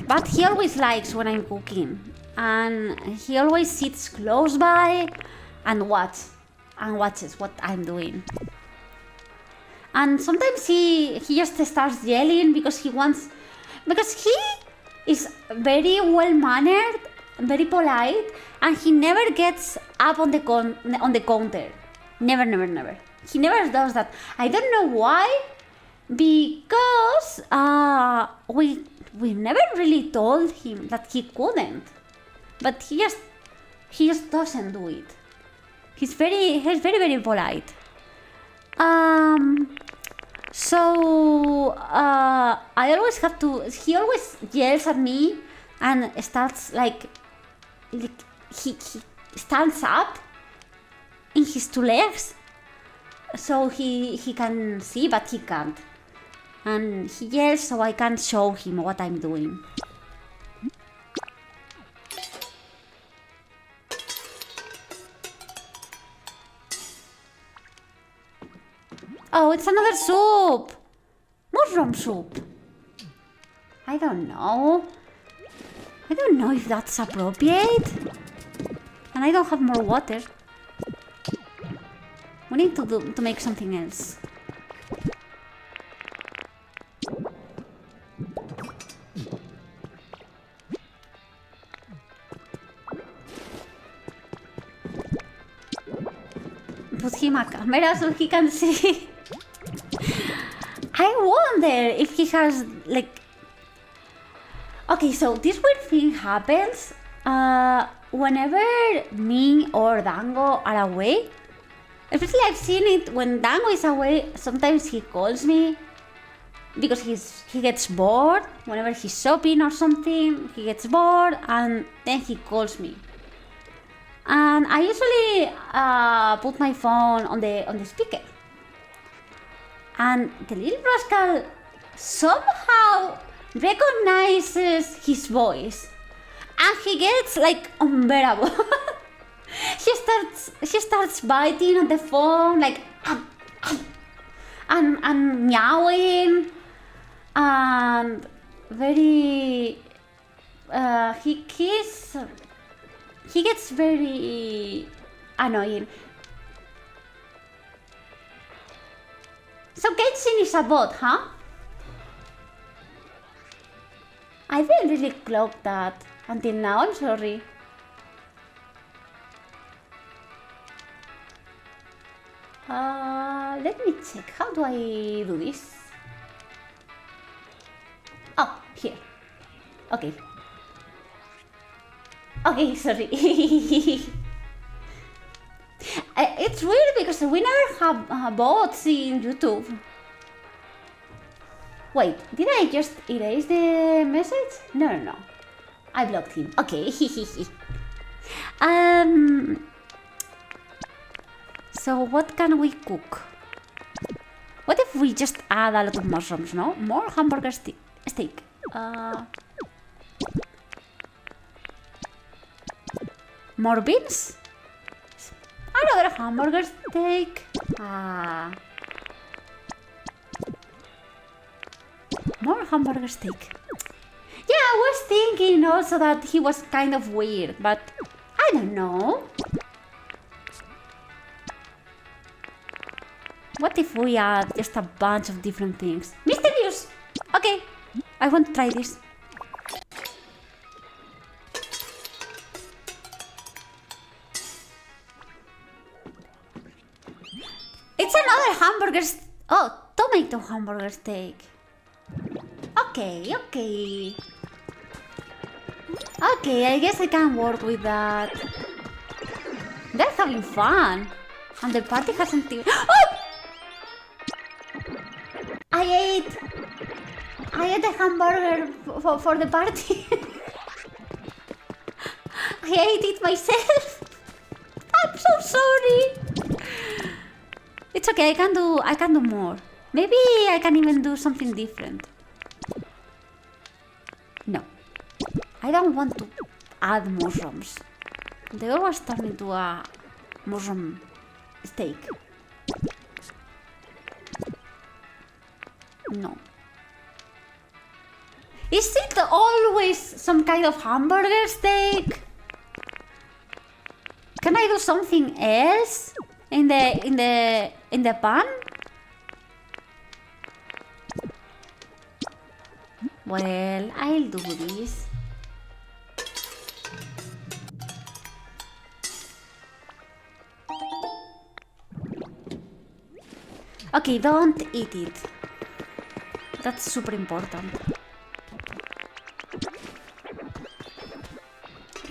but he always likes when I'm cooking. And he always sits close by and watches what I'm doing. And sometimes he just starts yelling because he is very well mannered, very polite, and he never gets up on the counter. Never. He never does that. I don't know why, because we never really told him that he couldn't, but he just doesn't do it. He's very polite. So I always have to. He always yells at me and starts like he stands up in his 2 legs, so he can see, but he can't. And he yells, so I can't show him what I'm doing. Oh, it's another soup! Mushroom soup! I don't know. I don't know if that's appropriate. And I don't have more water. We need to make something else. Put him a camera so he can see. I wonder if he has like... Okay, so this weird thing happens whenever me or Dango are away. Especially I've seen it when Dango is away. Sometimes he calls me because he gets bored. Whenever he's shopping or something, he gets bored and then he calls me. And I usually put my phone on the speaker. And the little rascal somehow recognizes his voice. And he gets like unbearable. He starts biting on the phone like and meowing and very he gets very annoying. So Genshin is a bot, huh? I didn't really clock that until now, I'm sorry. Let me check, how do I do this? Oh, here. Okay. Okay, sorry. It's weird because we never have bots in YouTube. Wait, did I just erase the message? No. I blocked him. Okay. So what can we cook? What if we just add a lot of mushrooms, no? More hamburger steak. More beans? Another hamburger steak. More hamburger steak. Yeah, I was thinking also that he was kind of weird, but I don't know. What if we add just a bunch of different things? Mysterious! Okay, I want to try this. It's another hamburger tomato hamburger steak. Okay. Okay, I guess I can work with that. They're having fun. And the party hasn't even... Oh! I ate a hamburger for the party. I ate it myself. I'm so sorry. It's okay, I can do more. Maybe I can even do something different. No. I don't want to add mushrooms. They always turn into a mushroom steak. No. Is it always some kind of hamburger steak? Can I do something else in the pan? Well, I'll do this. Okay, don't eat it. That's super important.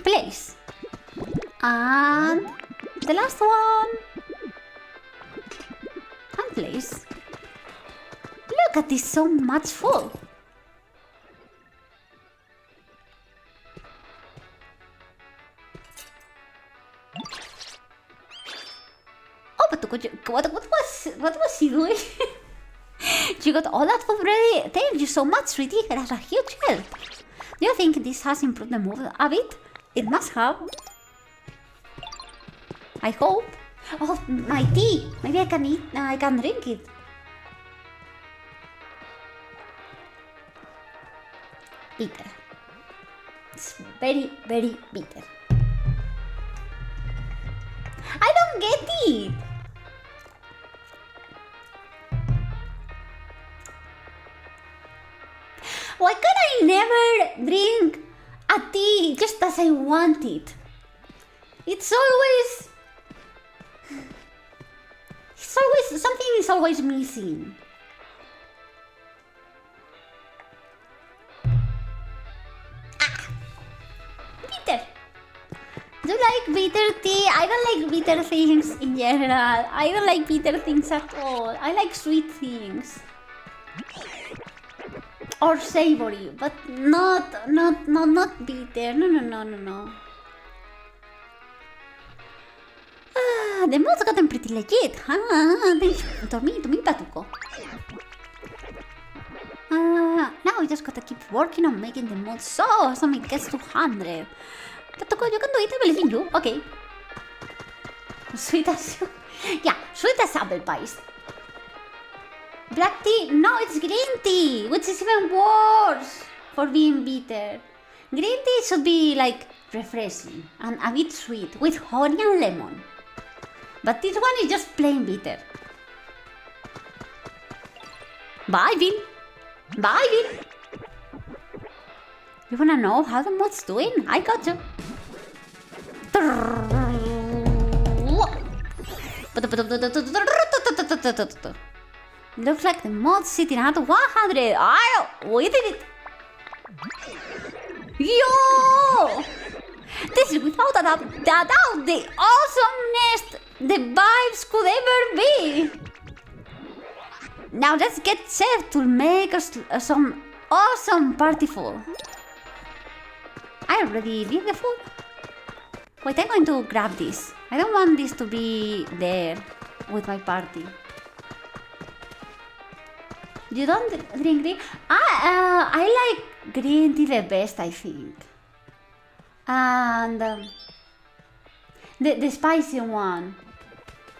Place. And the last one. And place. Look at this, so much full. Oh, but what was he doing? You got all that food ready? Thank you so much, sweetie. It has a huge help. Do you think this has improved the mood a bit? It must have. I hope. Oh, my tea. Maybe I can drink it. Bitter. It's very, very bitter. I don't get it. Why can I never drink a tea just as I want it? It's always something is always missing. Bitter. Do you like bitter tea? I don't like bitter things in general. I don't like bitter things at all. I like sweet things. Or savory, but not bitter. No. The mood's gotten pretty legit, huh? To me, Patuko. Now we just gotta keep working on making the mood so awesome it gets to 100. Patuko, you can do it, I believe in you. Okay. Sweet as... yeah, sweet as apple pies. Black tea? No, it's green tea, which is even worse for being bitter. Green tea should be like refreshing and a bit sweet with honey and lemon. But this one is just plain bitter. Vibing! Vibing! You wanna know how the mod's doing? I got you. Looks like the mod's sitting at 100. We did it! Yo! This is without a doubt the awesomest the vibes could ever be! Now let's get Chef to make us some awesome party food. I already did the food. Wait, I'm going to grab this. I don't want this to be there with my party. You don't drink green? I like green tea the best, I think. And the spicy one.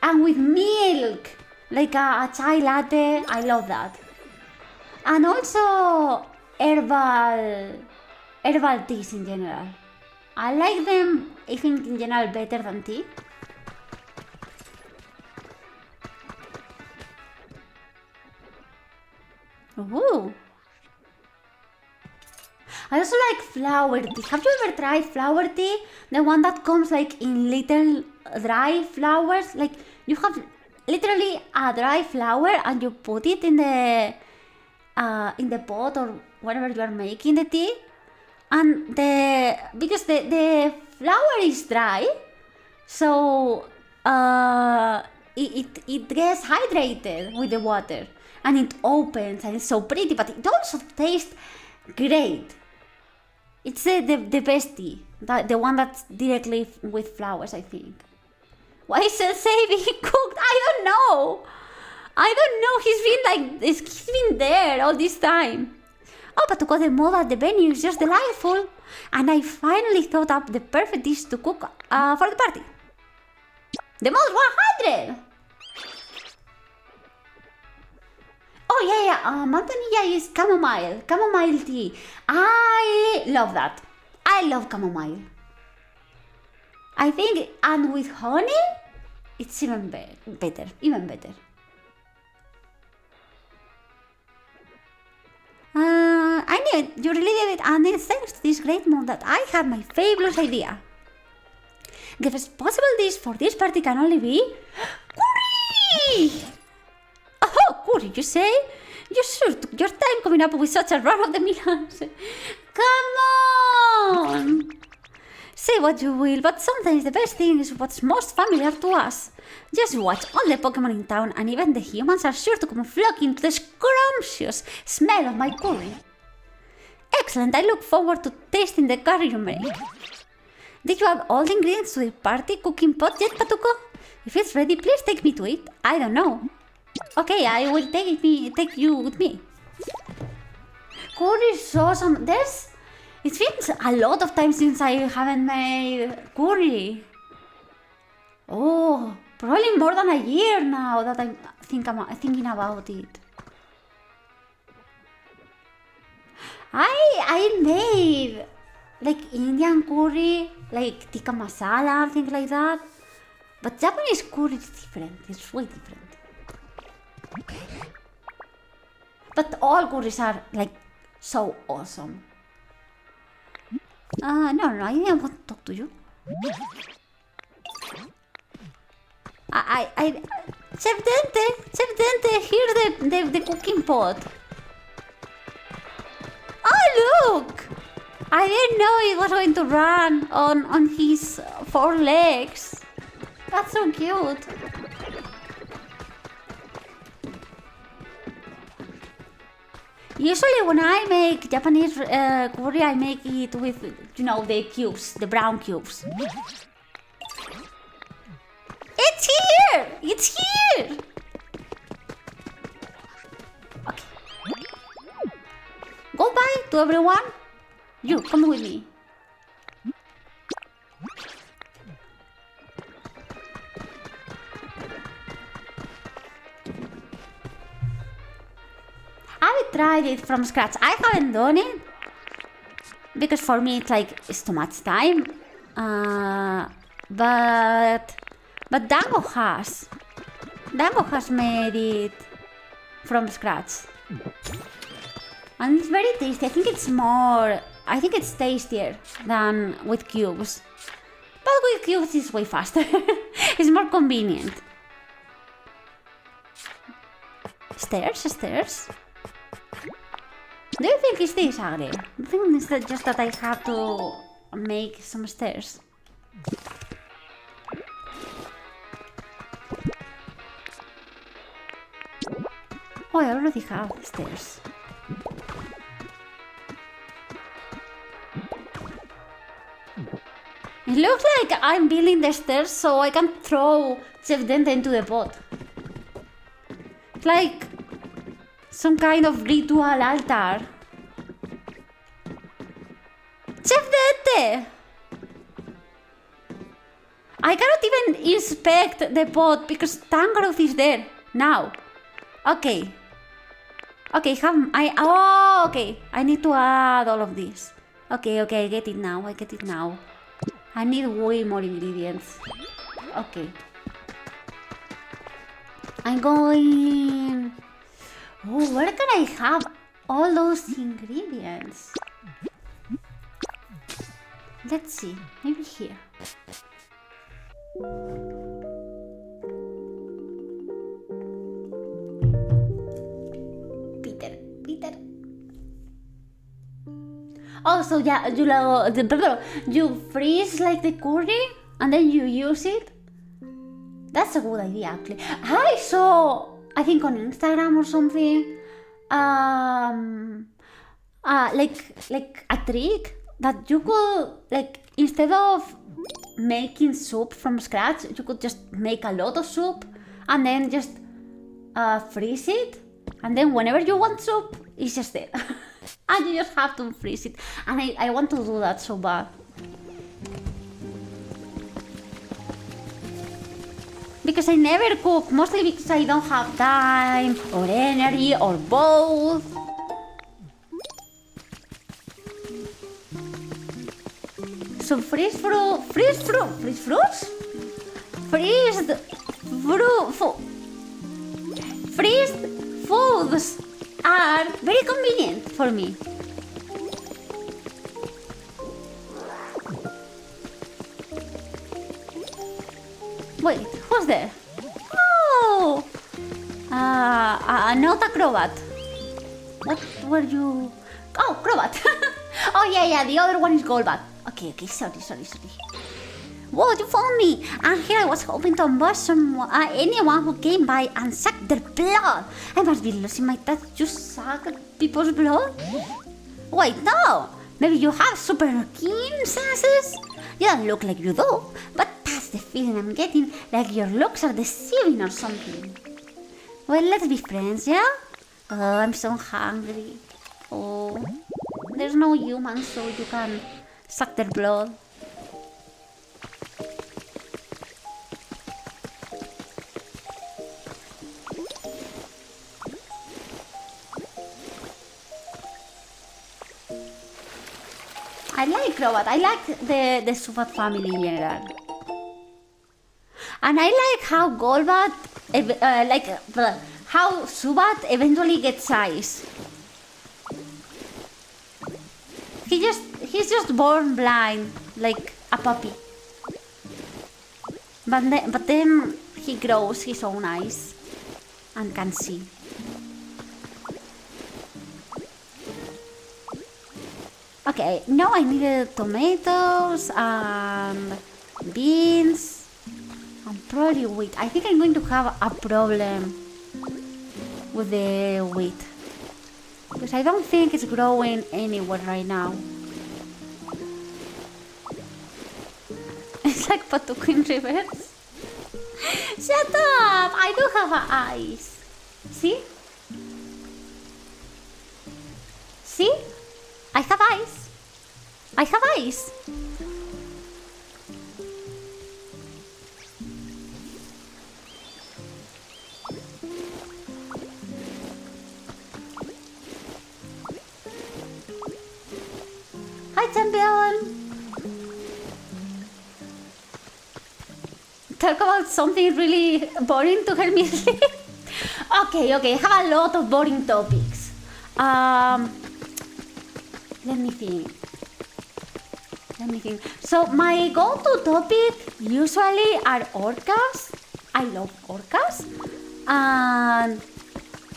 And with milk, like a chai latte, I love that. And also herbal teas in general. I like them, I think, in general better than tea. Ooh. I also like flower tea. Have you ever tried flower tea? The one that comes like in little dry flowers. Like you have literally a dry flower and you put it in the pot or whatever you are making the tea. And because the flower is dry, so it gets hydrated with the water and it opens and it's so pretty, but it also tastes great. It's the best tea, the one that's directly with flowers, I think. Why is it saying he cooked? I don't know. He's been there all this time. Oh, but to go the mod at the venue is just delightful. And I finally thought up the perfect dish to cook for the party. The mod 100! Oh, yeah. Manzanilla is chamomile tea. I love that. I love chamomile. I think, and with honey, it's even better. I knew it. You really did it, and it's thanks to this great mod that I had my fabulous idea. The best possible dish for this party can only be curry! Oh, curry, you say? You sure took your time coming up with such a run-of-the-mill answer. Come on! Say what you will, but sometimes the best thing is what's most familiar to us. Just watch, all the Pokemon in town and even the humans are sure to come flocking to the scrumptious smell of my curry. Excellent, I look forward to tasting the curry you make. Did you add all the ingredients to the party cooking pot yet, Patuko? If it's ready, please take me to it. I don't know. Okay, I will take you with me. Curry is awesome. It's been a lot of time since I haven't made curry. Oh, probably more than a year now that I'm thinking about it. I made like Indian curry, like tikka masala, things like that. But Japanese curry is different. It's way different. But all curries are like so awesome. No, I didn't want to talk to you. Chef Dente, here's the cooking pot. Oh, look! I didn't know it was going to run on his 4 legs. That's so cute. Usually when I make Japanese curry, I make it with, the cubes, the brown cubes. It's here! It's here! Okay. Goodbye to everyone. You, come with me. I tried it from scratch. I haven't done it because for me it's too much time. But Dango has made it from scratch. And it's very tasty. I think it's tastier than with cubes. But with cubes it's way faster. It's more convenient. Stairs? Do you think it's this, Agri? I think it's just that I have to make some stairs. Oh, I already have stairs. It looks like I'm building the stairs so I can throw Chef Dente into the pot. It's like some kind of ritual altar. Chef Dente! I cannot even inspect the pot because Tangrowth is there now. Okay. Okay, okay. I need to add all of this. Okay, I get it now. I need way more ingredients. Okay. I'm going... Oh, where can I have all those ingredients? Let's see. Maybe here. Peter. Oh, so yeah, you freeze like the curry and then you use it. That's a good idea, actually. I saw, I think on Instagram or something, like a trick that you could, like, instead of making soup from scratch, you could just make a lot of soup and then just freeze it, and then whenever you want soup, it's just there. And you just have to freeze it. And I want to do that so bad. Because I never cook, mostly because I don't have time or energy or both. So freezed foods are very convenient for me. Wait, who's there? Oh! Not Acrobat. What were you? Oh, Crobat! Oh yeah, the other one is Golbat. Okay, sorry. Whoa, you found me! And here I was hoping to ambush anyone who came by and sucked their blood. I must be losing my touch. You suck people's blood? Wait, no! Maybe you have super keen senses? You don't look like you do, but that's the feeling I'm getting, like your looks are deceiving or something. Well, let's be friends, yeah? Oh, I'm so hungry. Oh, there's no human so you can suck their blood. I like Crobat. I like the Subat family in general. And I like how Golbat, how Subat eventually gets eyes. He's just born blind, like a puppy. But then he grows his own eyes and can see. Okay, now I needed tomatoes and beans and probably wheat. I think I'm going to have a problem with the wheat because I don't think it's growing anywhere right now. It's like Patuco in reverse. Shut up! I do have eyes. See? See? I have eyes. I have eyes. Hi, champion. Talk about something really boring to help me sleep. Okay, I have a lot of boring topics. Let me think. So my go-to topic usually are orcas. I love orcas, and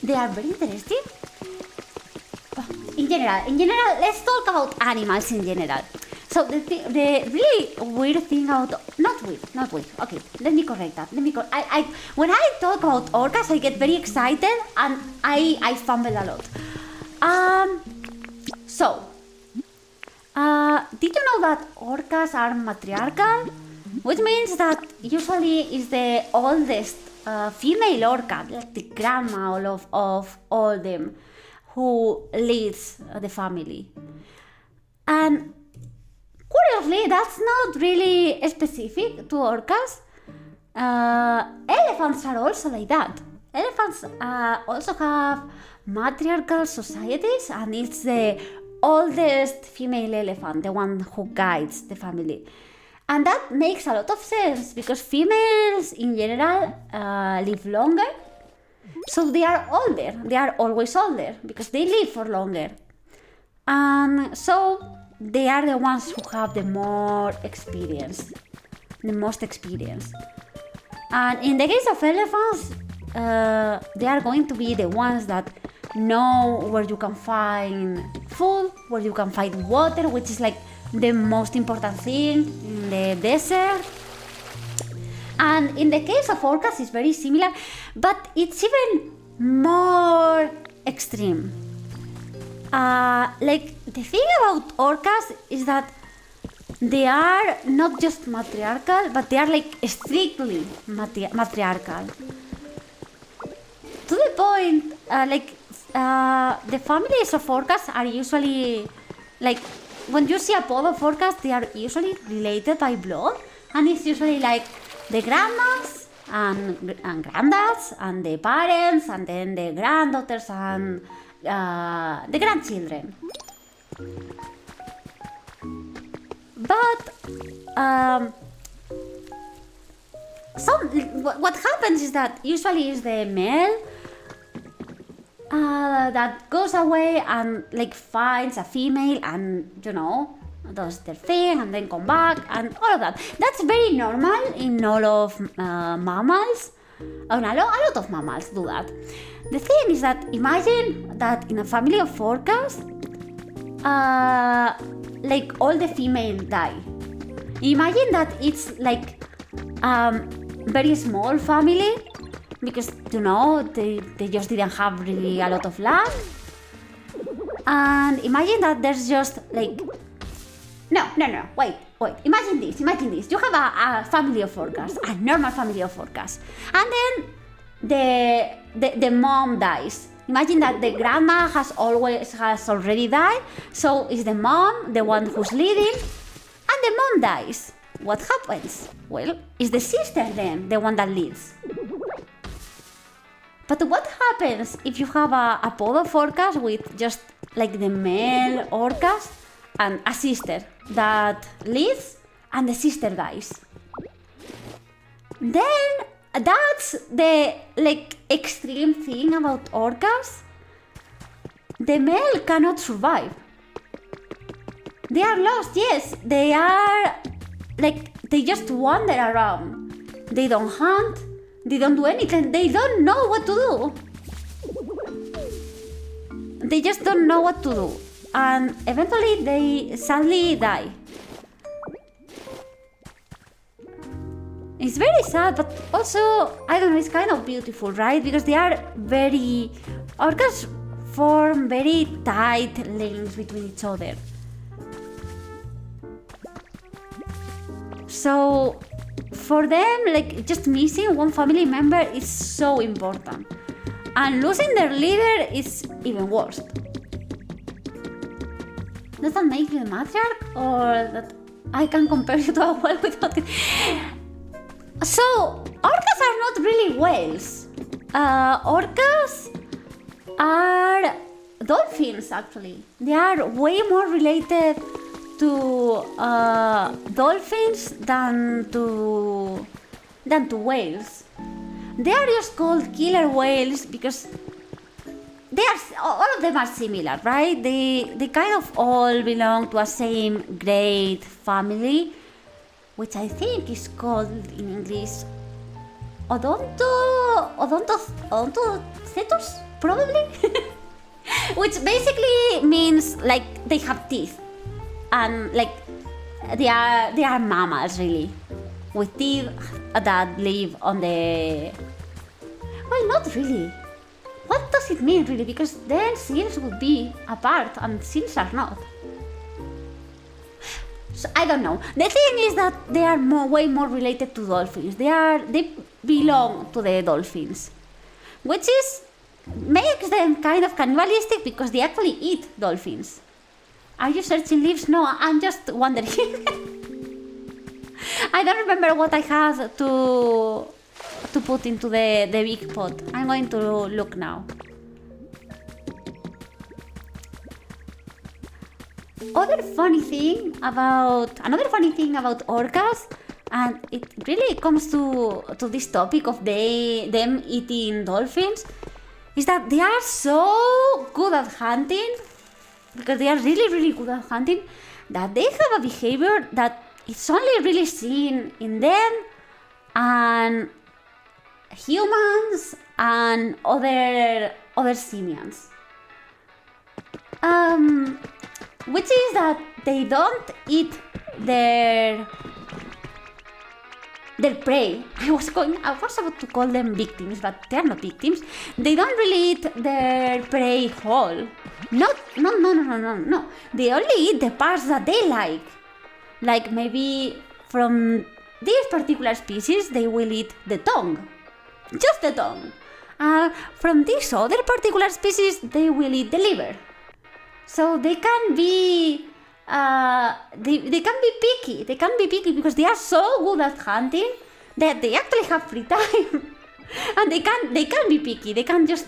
they are very interesting. In general, let's talk about animals in general. So the really weird thing about, not weird. Okay, let me correct that. When I talk about orcas, I get very excited and I fumble a lot. Did you know that orcas are matriarchal? Which means that usually is the oldest female orca, like the grandma of all them, who leads the family. And curiously, that's not really specific to orcas. Elephants are also like that. Elephants also have matriarchal societies, and it's the oldest female elephant, the one who guides the family. And that makes a lot of sense because females in general live longer. So they are older. They are always older because they live for longer. And so they are the ones who have the most experience. And in the case of elephants, they are going to be the ones that know where you can find food, where you can find water, which is like the most important thing in the desert. And in the case of orcas, it's very similar, but it's even more extreme. Like the thing about orcas is that they are not just matriarchal, but they are like strictly matriarchal. To the point, the families of orcas are usually, like, when you see a pod of orcas, they are usually related by blood, and it's usually like the grandmas and granddads and the parents and then the granddaughters and the grandchildren. But what happens is that usually is the male that goes away and like finds a female and does their thing and then come back and all of that. That's very normal in all of mammals. And a lot of mammals do that. The thing is that imagine that in a family of orcas, like all the females die. Imagine that it's like very small family because they just didn't have really a lot of land. And imagine that there's just like wait. Imagine this. You have a family of orcas, a normal family of orcas, and then the mom dies. Imagine that the grandma has already died, so is the mom the one who's leading, and the mom dies. What happens? Well, is the sister then the one that leads? But what happens if you have a pod of orcas with just like the male orcas and a sister that leads and the sister dies? Then that's the like extreme thing about orcas. The male cannot survive. They are lost, yes. They are like, they just wander around. They don't hunt. They don't do anything. They don't know what to do. They just don't know what to do. And eventually they sadly die. It's very sad, but also, I don't know, it's kind of beautiful, right? Because they are orcas form very tight links between each other. So, for them, like, just missing one family member is so important. And losing their leader is even worse. Does that make you a matriarch? Or that I can compare you to a whale without it? So, orcas are not really whales. Orcas are dolphins, actually. They are way more related to dolphins than to whales. They are just called killer whales because all of them are similar, right? They kind of all belong to a same great family, which I think is called in English Odontocetus, probably, which basically means like they have teeth, and like they are mammals really, with teeth that live on the. Well, not really. What does it mean really? Because then seals would be apart and seals are not. So, I don't know. The thing is that they are way more related to dolphins. They belong to the dolphins, which makes them kind of cannibalistic because they actually eat dolphins. Are you searching leaves? No, I'm just wondering. I don't remember what I have to put into the big pot. I'm going to look now. Another funny thing about orcas, and it really comes to this topic of them eating dolphins, is that they are so good at hunting, because they are really good at hunting, that they have a behavior that it's only really seen in them and humans and other simians. Which is that they don't eat their prey. I was about to call them victims, but they are not victims. They don't really eat their prey whole. No. They only eat the parts that they like. Like maybe from this particular species, they will eat the tongue. Just the tongue. From this other particular species, they will eat the liver. So they can be they can be picky. They can be picky because they are so good at hunting that they actually have free time, and they can be picky. They can just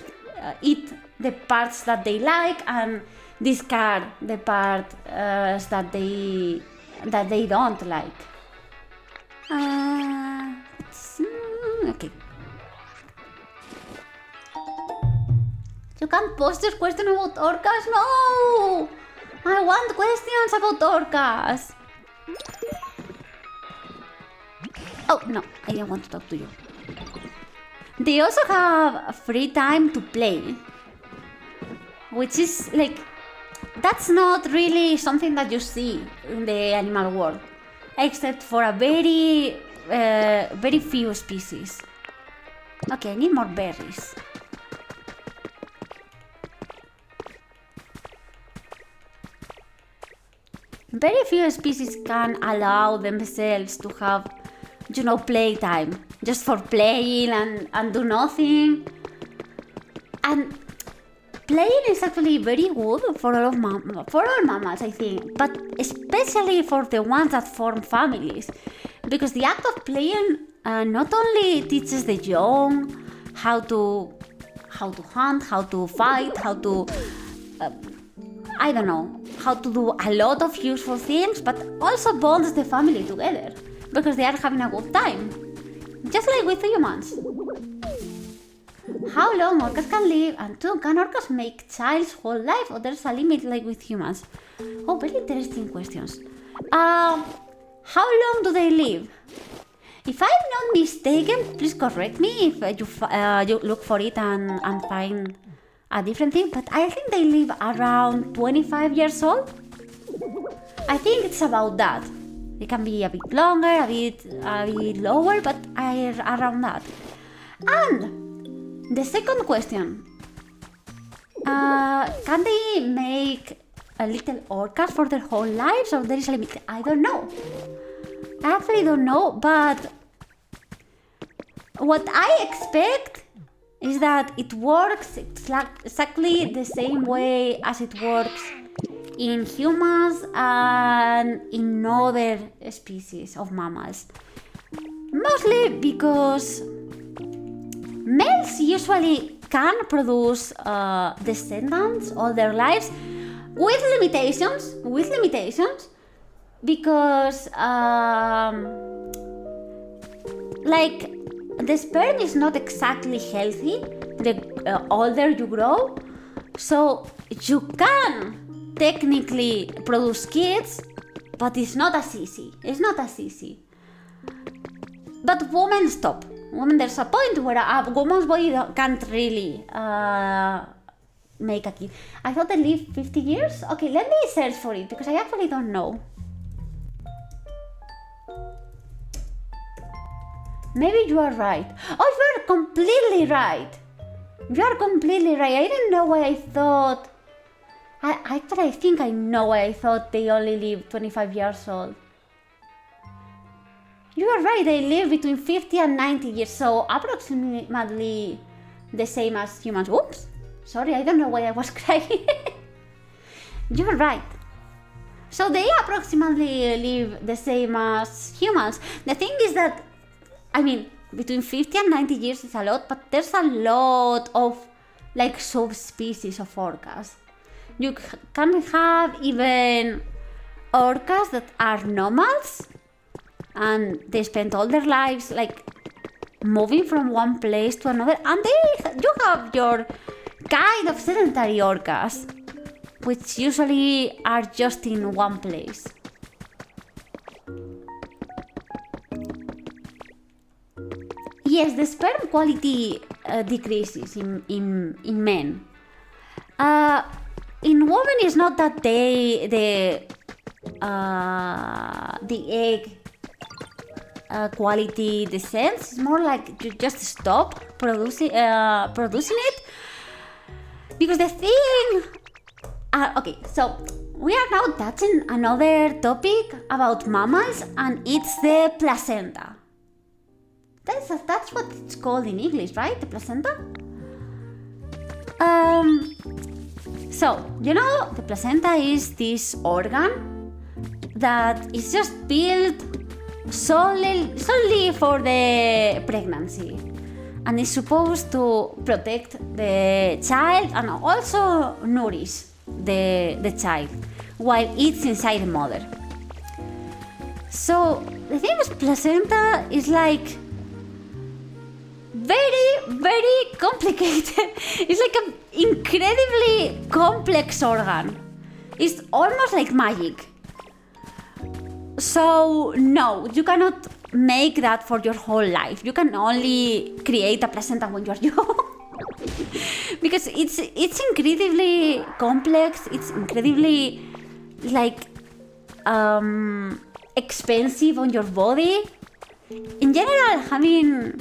eat the parts that they like and discard the parts that they don't like. Okay. You can't post this question about orcas? No! I want questions about orcas! Oh, no, I don't want to talk to you. They also have free time to play. Which is like, that's not really something that you see in the animal world. Except for a very few species. Okay, I need more berries. Very few species can allow themselves to have, playtime. Just for playing and do nothing. And playing is actually very good for all mammals, I think. But especially for the ones that form families. Because the act of playing not only teaches the young how to hunt, how to fight, how to how to do a lot of useful things, but also bonds the family together because they are having a good time, just like with humans. How long orcas can live, and two, can orcas make child's whole life, or there's a limit like with humans? Oh, very interesting questions. How long do they live? If I'm not mistaken, please correct me if you look for it and find a different thing, but I think they live around 25 years old. I think it's about that. It can be a bit longer, a bit lower, but around that. And the second question, can they make a little orcas for their whole lives, or there is a limit? I don't know. I actually don't know, but what I expect is that it works exactly the same way as it works in humans and in other species of mammals. Mostly because males usually can produce descendants all their lives with limitations, because the sperm is not exactly healthy the older you grow, So you can technically produce kids, but it's not as easy. It's not as easy. But women stop. Women, there's a point where a woman's body can't really make a kid. I thought they live 50 years. Okay, let me search for it because I actually don't know. Maybe you are right. Oh, you are completely right. You are completely right. I didn't know why I thought. Actually, I think I know why I thought they only live 25 years old. You are right, they live between 50 and 90 years, so approximately the same as humans. Oops, sorry, I don't know why I was crying. You are right. So they approximately live the same as humans. The thing is that, I mean, between 50 and 90 years is a lot, but there's a lot of like subspecies of orcas. You can have even orcas that are nomads, and they spend all their lives like moving from one place to another, and you have your kind of sedentary orcas, which usually are just in one place. Yes, the sperm quality decreases in men. In women, it's not that the egg quality descends. It's more like you just stop producing it. Because the thing... okay, so we are now touching another topic about mammals, and it's the placenta. That's what it's called in English, right? The placenta? So, you know, the placenta is this organ that is just built solely for the pregnancy, and is supposed to protect the child and also nourish the child while it's inside the mother. So the thing is, placenta is like very complicated. It's like an incredibly complex organ. It's almost like magic. So no, you cannot make that for your whole life. You can only create a placenta when you're young. Because it's incredibly complex. It's incredibly like expensive on your body. In general, having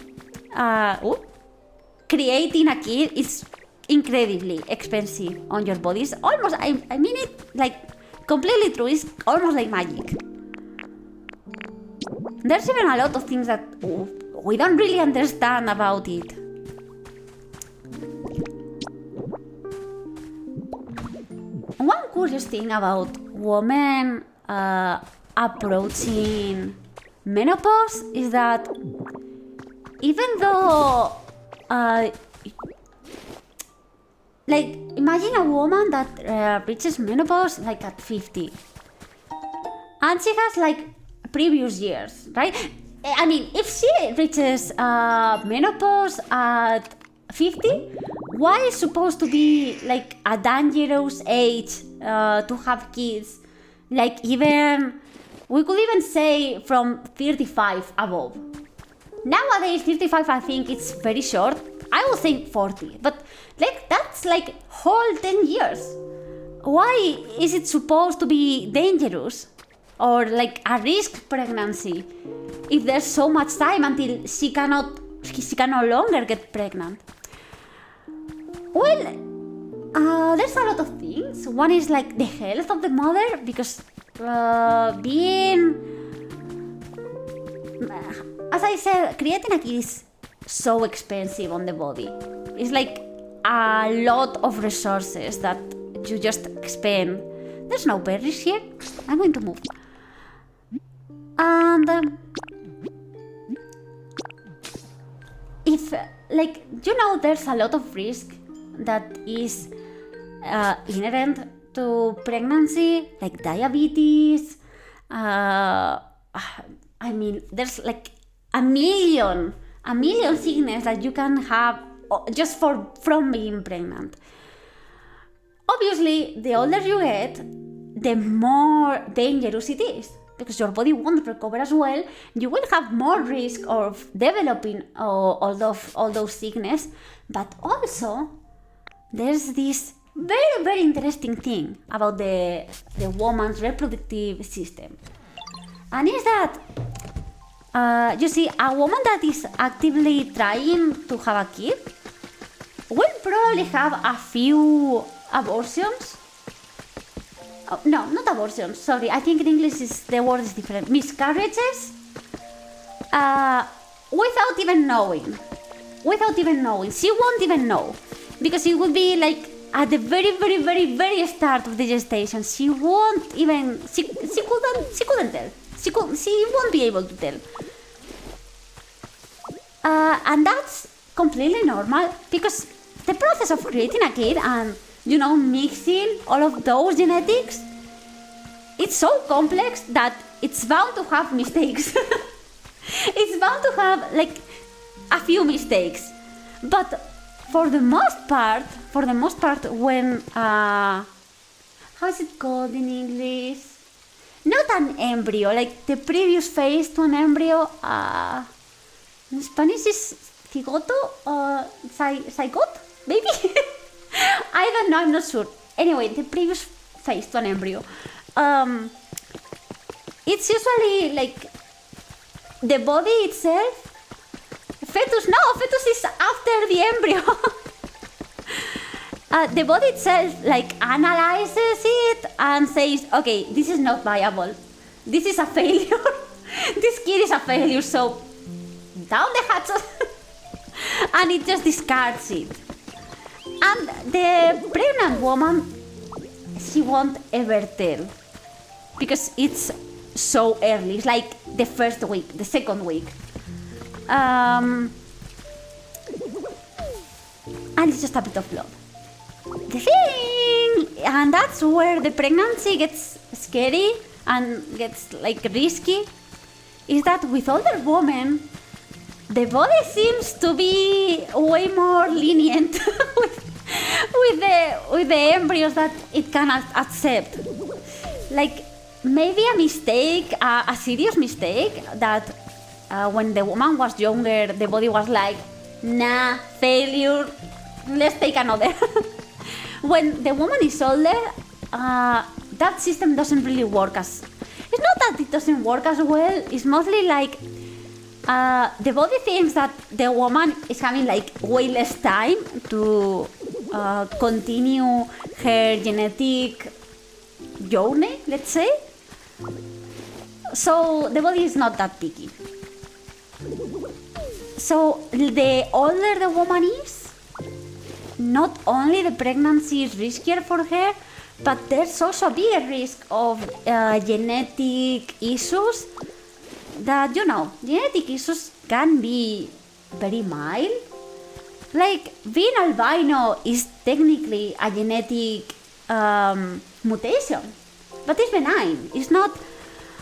creating a kid is incredibly expensive on your body. It's almost, I mean it like completely true. It's almost like magic. There's even a lot of things that we don't really understand about it. One curious thing about women approaching menopause is that even though like imagine a woman that reaches menopause like at 50, and she has like previous years, right? I mean, if she reaches menopause at 50, why is supposed to be like a dangerous age to have kids? Like even, we could even say from 35 above. Nowadays, 35, I think it's very short. I would say 40, but like that's like whole 10 years. Why is it supposed to be dangerous? Or like a risk pregnancy if there's so much time until she can no longer get pregnant? Well, there's a lot of things. One is like the health of the mother, because being, as I said, creating a kid is so expensive on the body. It's like a lot of resources that you just spend. There's no berries here. I'm going to move. And if, like, you know, there's a lot of risk that is inherent to pregnancy, like diabetes. I mean, there's like a million sicknesses that you can have just from being pregnant. obviously, the older you get, the more dangerous it is. Because your body won't recover as well, you will have more risk of developing all those sickness. But also, there's this very, very interesting thing about the woman's reproductive system. And is that, you see, a woman that is actively trying to have a kid will probably have a few abortions. Oh, no, not abortions, sorry. I think in English the word is different. Miscarriages. Without even knowing. She won't even know. Because it would be like at the very, very, very, very start of the gestation. She won't even, she couldn't tell. She won't be able to tell. And that's completely normal because the process of creating a kid and, you know, mixing all of those genetics, it's so complex that it's bound to have mistakes. It's bound to have like a few mistakes. But for the most part, when, how is it called in English? Not an embryo, like the previous phase to an embryo, in Spanish is cigoto, zygote, maybe? I don't know, I'm not sure. Anyway, the previous phase to an embryo. It's usually like the body itself. Fetus is after the embryo. The body itself like analyzes it and says, okay, this is not viable. This is a failure. This kid is a failure, so down the hatch. And it just discards it. And the pregnant woman, she won't ever tell. Because it's so early. It's like the first week, the second week. And it's just a bit of blood. The thing, and that's where the pregnancy gets scary and gets like risky, is that with older women, the body seems to be way more lenient with the embryos that it can accept. Like maybe a mistake, a serious mistake that when the woman was younger, the body was like, nah, failure, let's take another. When the woman is older, that system doesn't really work as... It's not that it doesn't work as well, it's mostly like the body thinks that the woman is having like way less time to continue her genetic journey, let's say. So the body is not that picky. So the older the woman is, not only the pregnancy is riskier for her, but there's also a bigger risk of genetic issues that, you know, genetic issues can be very mild. Like being albino is technically a genetic mutation, but it's benign. It's not,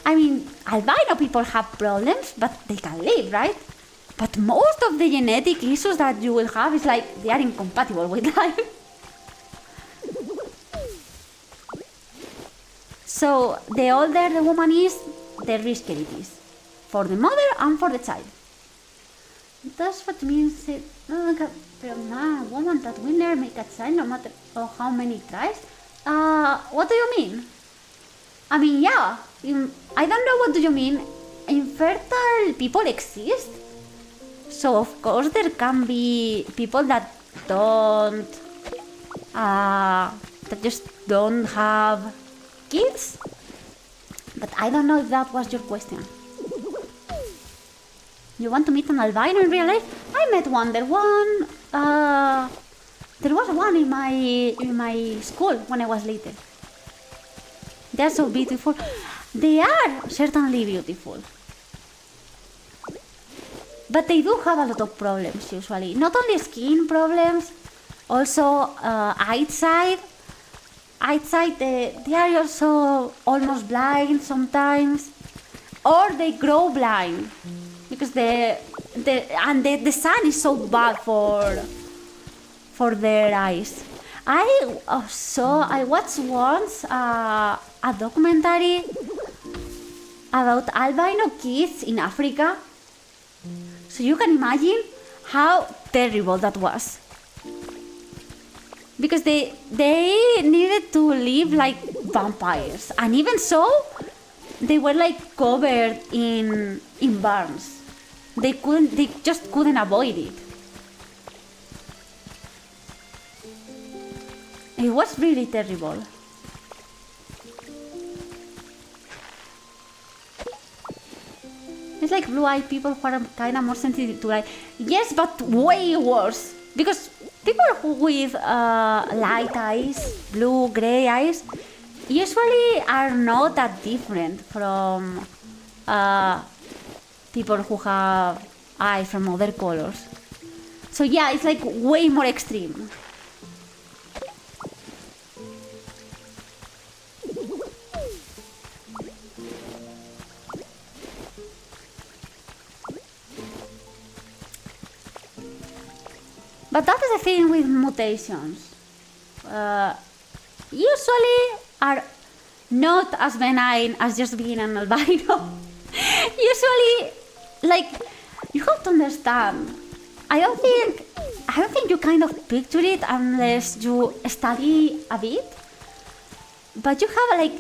I mean, albino people have problems, but they can live, right? But most of the genetic issues that you will have is like they are incompatible with life. So the older the woman is, the riskier it is for the mother and for the child. That's what means it. A woman that will never make a child, no matter how many tries. What do you mean? I mean, yeah. I don't know what do you mean. Infertile people exist. So of course there can be people that don't, that just don't have kids. But I don't know if that was your question. You want to meet an albino in real life? I met one. There was one in my school when I was little. They're so beautiful. They are certainly beautiful. But they do have a lot of problems usually. Not only skin problems, also eyesight. They are also almost blind sometimes. Or they grow blind. Because the sun is so bad for their eyes. I watched once a documentary about albino kids in Africa. So you can imagine how terrible that was. Because they needed to live like vampires. And even so, they were like covered in barns. They just couldn't avoid it. It was really terrible. It's like blue-eyed people who are kind of more sensitive to light. Yes, but way worse. Because people who with light eyes, blue, gray eyes, usually are not that different from people who have eyes from other colors. So yeah, it's like way more extreme. But that is the thing with mutations. Usually are not as benign as just being an albino. Usually, like, you have to understand. I don't think you kind of picture it unless you study a bit. But you have like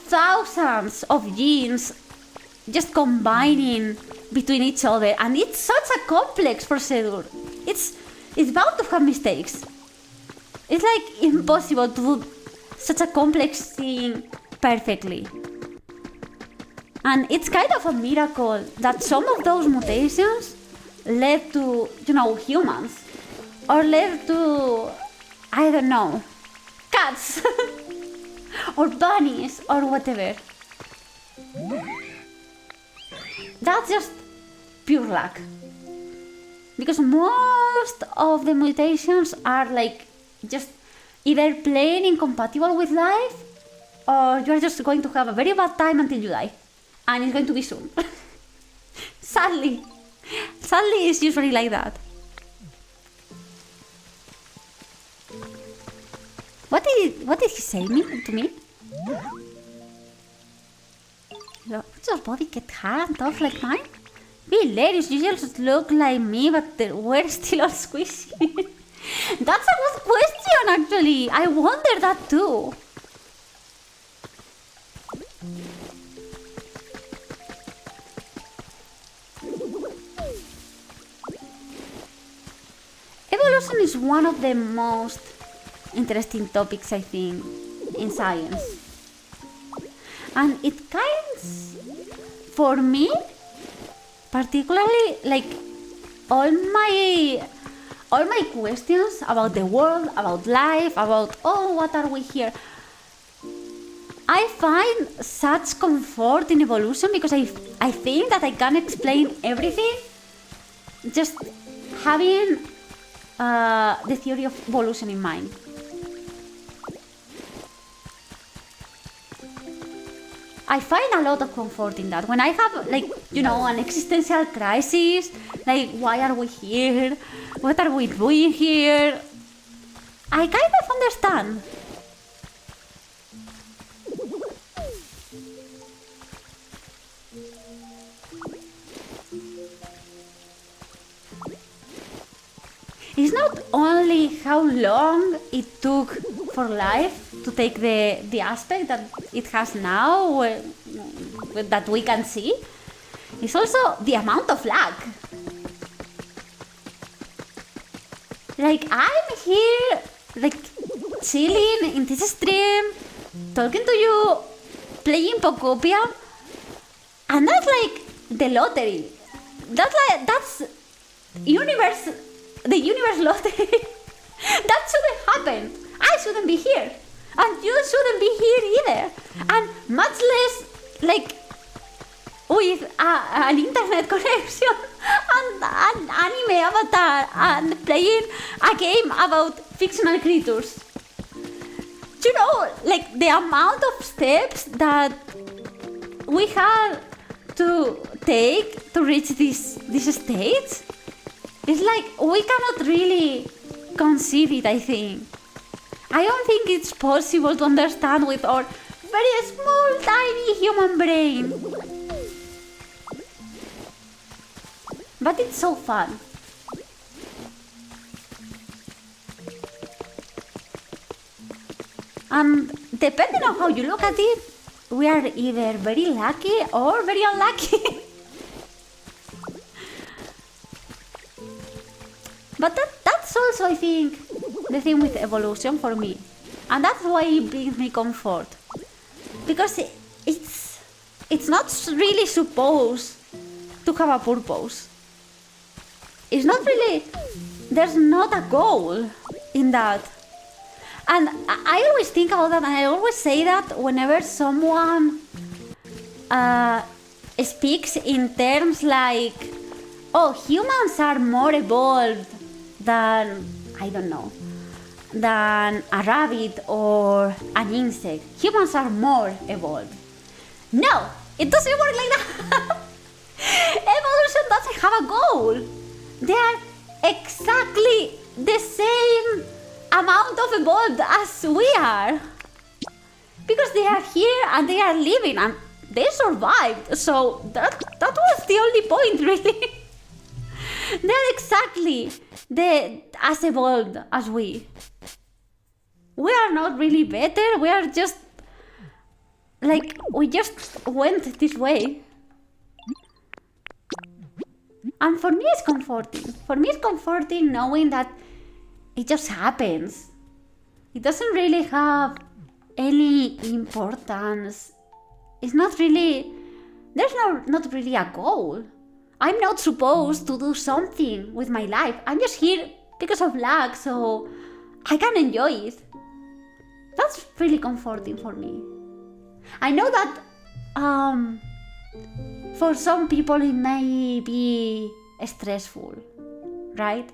thousands of genes just combining between each other, and it's such a complex procedure. It's bound to have mistakes. It's like impossible to do such a complex thing perfectly. And it's kind of a miracle that some of those mutations led to, humans. Or led to, I don't know, cats. Or bunnies, or whatever. That's just pure luck. Because most of the mutations are like just either plain incompatible with life, or you're just going to have a very bad time until you die. And it's going to be soon. Sadly, it's usually like that. What did he say to me? Would your body get hard and tough like mine? Be hilarious, you just look like me, but we're still all squishy. That's a good question, actually. I wonder that too. Evolution is one of the most interesting topics, I think, in science. And it kinds, for me, particularly, like, all my questions about the world, about life, about, what are we here? I find such comfort in evolution because I think that I can explain everything just having the theory of evolution in mind. I find a lot of comfort in that. When I have, like, an existential crisis, like, why are we here? What are we doing here? I kind of understand. It's not only how long it took for life to take the aspect that it has now, that we can see. It's also the amount of luck. Like, I'm here, like, chilling in this stream, talking to you, playing Pokopia, and that's like the lottery. That's the universe lottery. That shouldn't happen. I shouldn't be here. And you shouldn't be here either. And much less, like, with an internet connection and an anime avatar and playing a game about fictional creatures. Like, the amount of steps that we had to take to reach this stage, it's like we cannot really conceive it, I think. I don't think it's possible to understand with our very small, tiny human brain. But it's so fun. And depending on how you look at it, we are either very lucky or very unlucky. But that's also, I think, the thing with evolution for me. And that's why it brings me comfort. Because it's not really supposed to have a purpose. It's not really, there's not a goal in that. And I always think about that, and I always say that whenever someone speaks in terms like, oh, humans are more evolved than, I don't know, than a rabbit or an insect. Humans are more evolved. No, it doesn't work like that. Evolution doesn't have a goal. They are exactly the same amount of evolved as we are. Because they are here and they are living and they survived. So that was the only point, really. They are exactly as evolved as we. We are not really better. We are just like, we just went this way. And for me it's comforting. For me it's comforting knowing that it just happens. It doesn't really have any importance. It's not really, there's not really a goal. I'm not supposed to do something with my life. I'm just here because of luck, so I can enjoy it. That's really comforting for me. I know that for some people it may be stressful, right?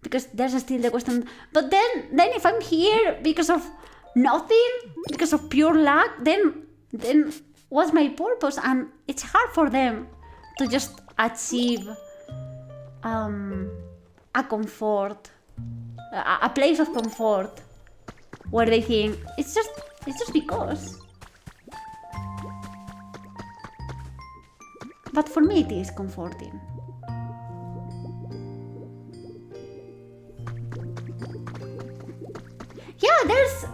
Because there's still the question, but then if I'm here because of nothing, because of pure luck, then what's my purpose? And it's hard for them to just achieve a comfort, a place of comfort where they think it's just because. But for me it is comforting. Yeah, there's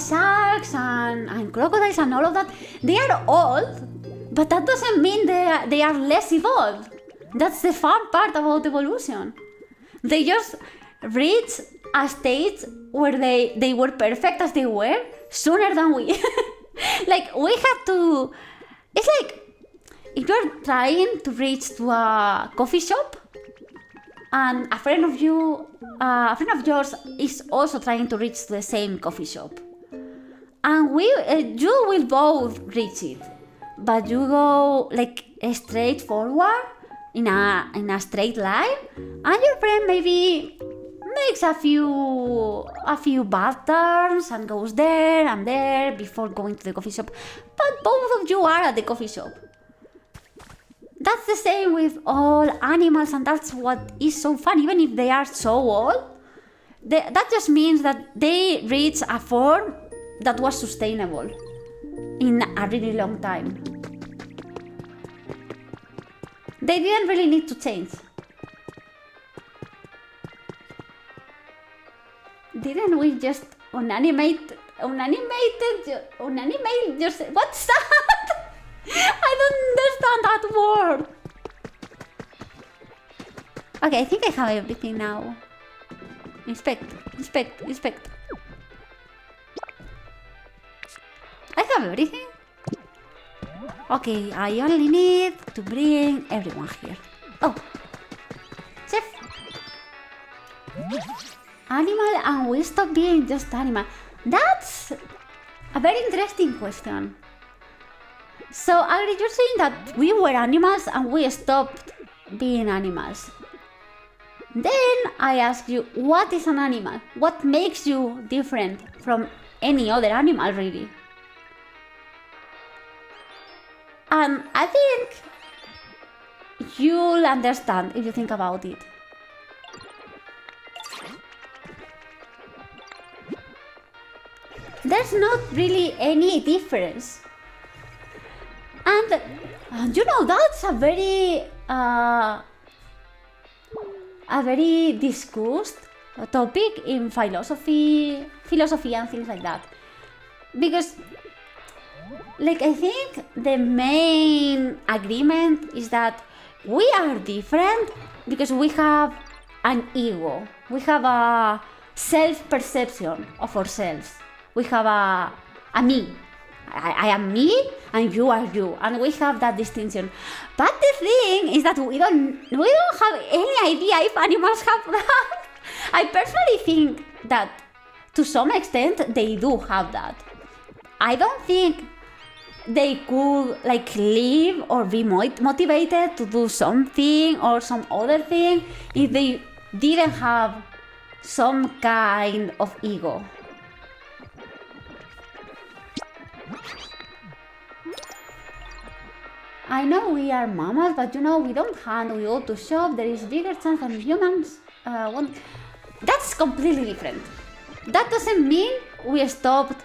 sharks and crocodiles and all of that. They are old, but that doesn't mean they are less evolved. That's the fun part about evolution. They just reach a stage where they were perfect as they were sooner than we. Like, we had to... It's like, if you're trying to reach to a coffee shop, and a friend of yours is also trying to reach to the same coffee shop, and you will both reach it, but you go like straight forward in a straight line, and your friend maybe makes a few bad turns and goes there and there before going to the coffee shop, but both of you are at the coffee shop. That's the same with all animals, and that's what is so fun. Even if they are so old, that just means that they reach a form that was sustainable in a really long time. They didn't really need to change. Didn't we just unanimate just... What's that? I don't understand that word. Okay, I think I have everything now. Inspect. I have everything? Okay, I only need to bring everyone here. Oh, chef. Animal, and we stop being just animal. That's a very interesting question. So, Agri, you're saying that we were animals and we stopped being animals. Then I ask you, what is an animal? What makes you different from any other animal, really? And I think you'll understand if you think about it. there's not really any difference. And you know, that's a very discussed topic in philosophy and things like that. Because, like, I think the main agreement is that we are different because we have an ego. We have a self-perception of ourselves. We have a me. I am me and you are you, and we have that distinction. But the thing is that we don't have any idea if animals have that. I personally think that to some extent they do have that. I don't think they could like live or be motivated to do something or some other thing if they didn't have some kind of ego. I know we are mammals, but you know, we don't hunt, we go to shop, there is bigger chance than humans want. That's completely different. That doesn't mean we stopped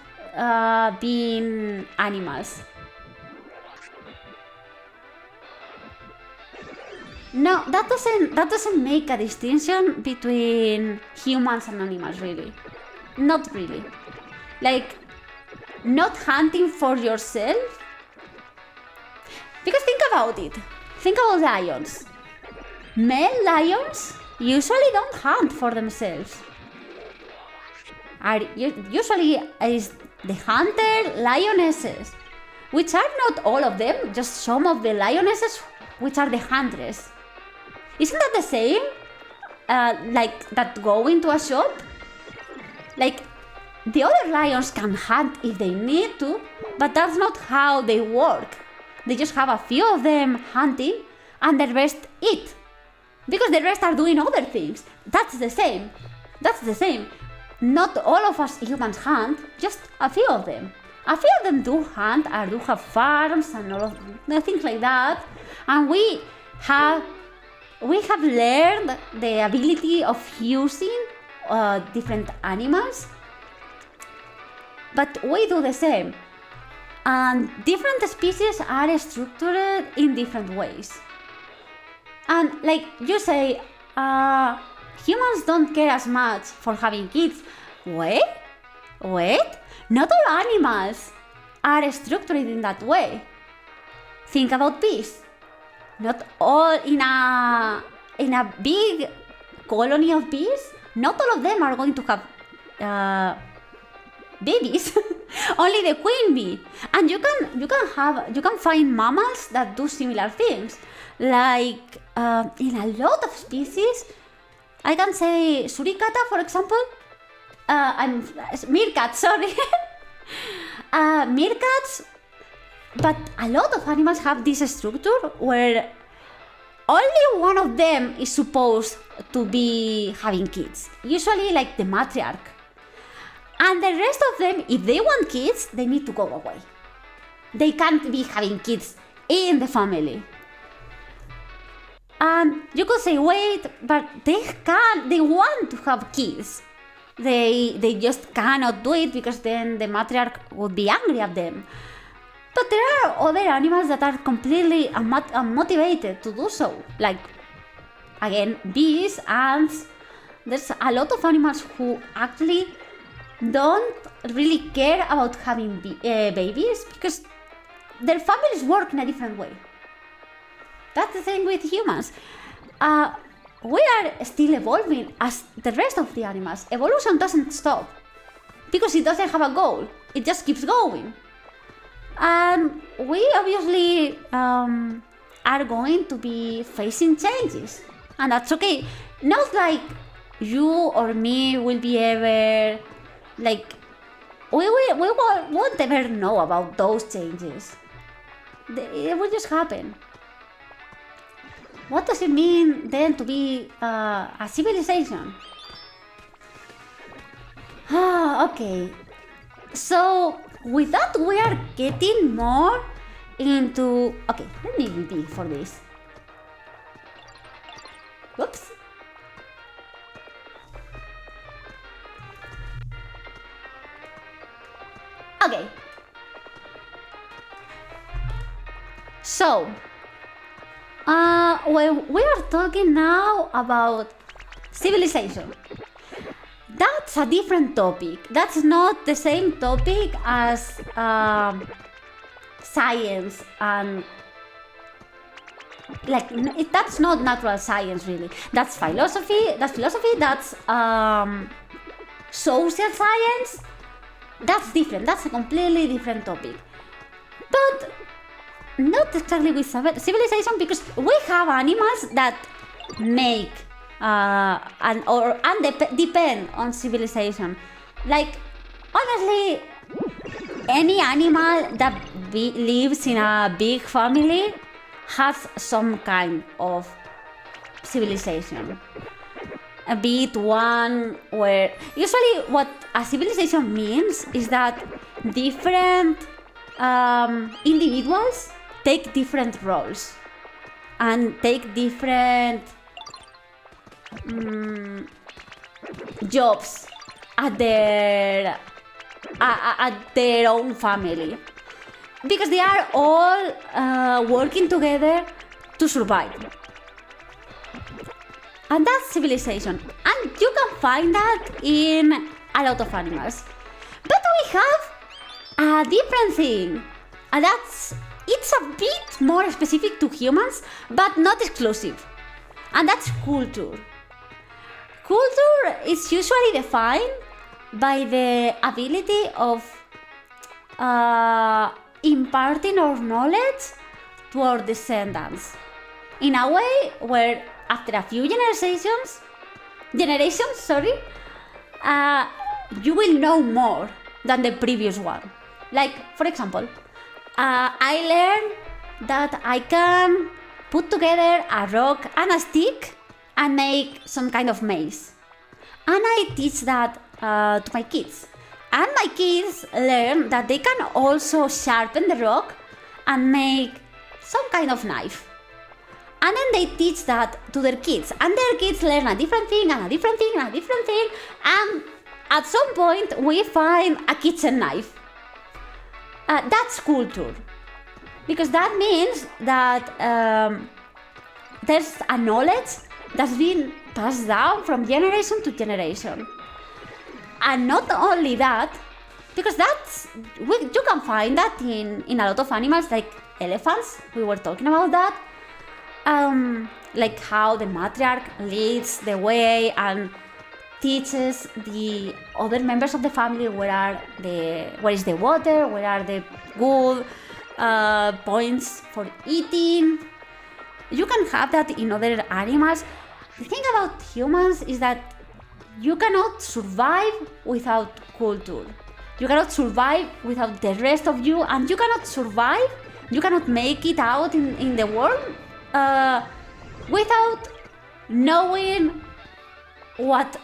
being animals. No, that doesn't make a distinction between humans and animals, really. Not really. Like, not hunting for yourself. Because think about it. Think about lions. Male lions usually don't hunt for themselves. Usually is the hunter lionesses, which are not all of them, just some of the lionesses which are the hunters. Isn't that the same? Like that going to a shop? Like, the other lions can hunt if they need to, but that's not how they work. They just have a few of them hunting and the rest eat. Because the rest are doing other things. That's the same. Not all of us humans hunt, just a few of them. A few of them do hunt and do have farms and all of things like that. And we have learned the ability of using different animals. But we do the same. And different species are structured in different ways. And like you say, humans don't care as much for having kids. Wait, not all animals are structured in that way. Think about bees. Not all in a big colony of bees, not all of them are going to have babies. Only the queen bee. And you can find mammals that do similar things. Like in a lot of species, I can say suricata, for example. Meerkats, sorry. Meerkats. But a lot of animals have this structure where only one of them is supposed to be having kids. Usually like the matriarch. And the rest of them, if they want kids, they need to go away. They can't be having kids in the family. And you could say, wait, but they want to have kids. They just cannot do it because then the matriarch would be angry at them. But there are other animals that are completely unmotivated to do so. Like, again, bees, ants. There's a lot of animals who actually don't really care about having babies because their families work in a different way. That's the same with humans. We are still evolving as the rest of the animals. Evolution doesn't stop because it doesn't have a goal. It just keeps going. And we obviously are going to be facing changes. And that's okay. Not like you or me will be ever... Like, we won't ever know about those changes. It will just happen. What does it mean then to be a civilization? Okay. So, with that, we are getting more into... Okay, let me repeat for this. Whoops. Okay. So, when we are talking now about civilization, that's a different topic. That's not the same topic as science and that's not natural science really. That's philosophy. That's social science. That's different. That's a completely different topic. But not exactly with civilization, because we have animals that make depend on civilization. Like, honestly, any animal that lives in a big family has some kind of civilization. Be it one where usually what a civilization means is that different individuals take different roles and take different jobs at their own family, because they are all working together to survive. And that's civilization. And you can find that in a lot of animals. But we have a different thing. And it's a bit more specific to humans, but not exclusive. And that's culture. Culture is usually defined by the ability of imparting our knowledge to our descendants in a way where after a few generations, you will know more than the previous one. Like, for example, I learned that I can put together a rock and a stick and make some kind of maze. And I teach that to my kids. And my kids learn that they can also sharpen the rock and make some kind of knife. And then they teach that to their kids. And their kids learn a different thing and a different thing and a different thing. And at some point we find a kitchen knife. That's culture. Because that means that there's a knowledge that's been passed down from generation to generation. And not only that, because you can find that in a lot of animals, like elephants. We were talking about that. Like how the matriarch leads the way and teaches the other members of the family where is the water, where are the good points for eating. You can have that in other animals. The thing about humans is that you cannot survive without culture. You cannot survive without the rest of you, and you cannot survive, you cannot make it out in the world without knowing what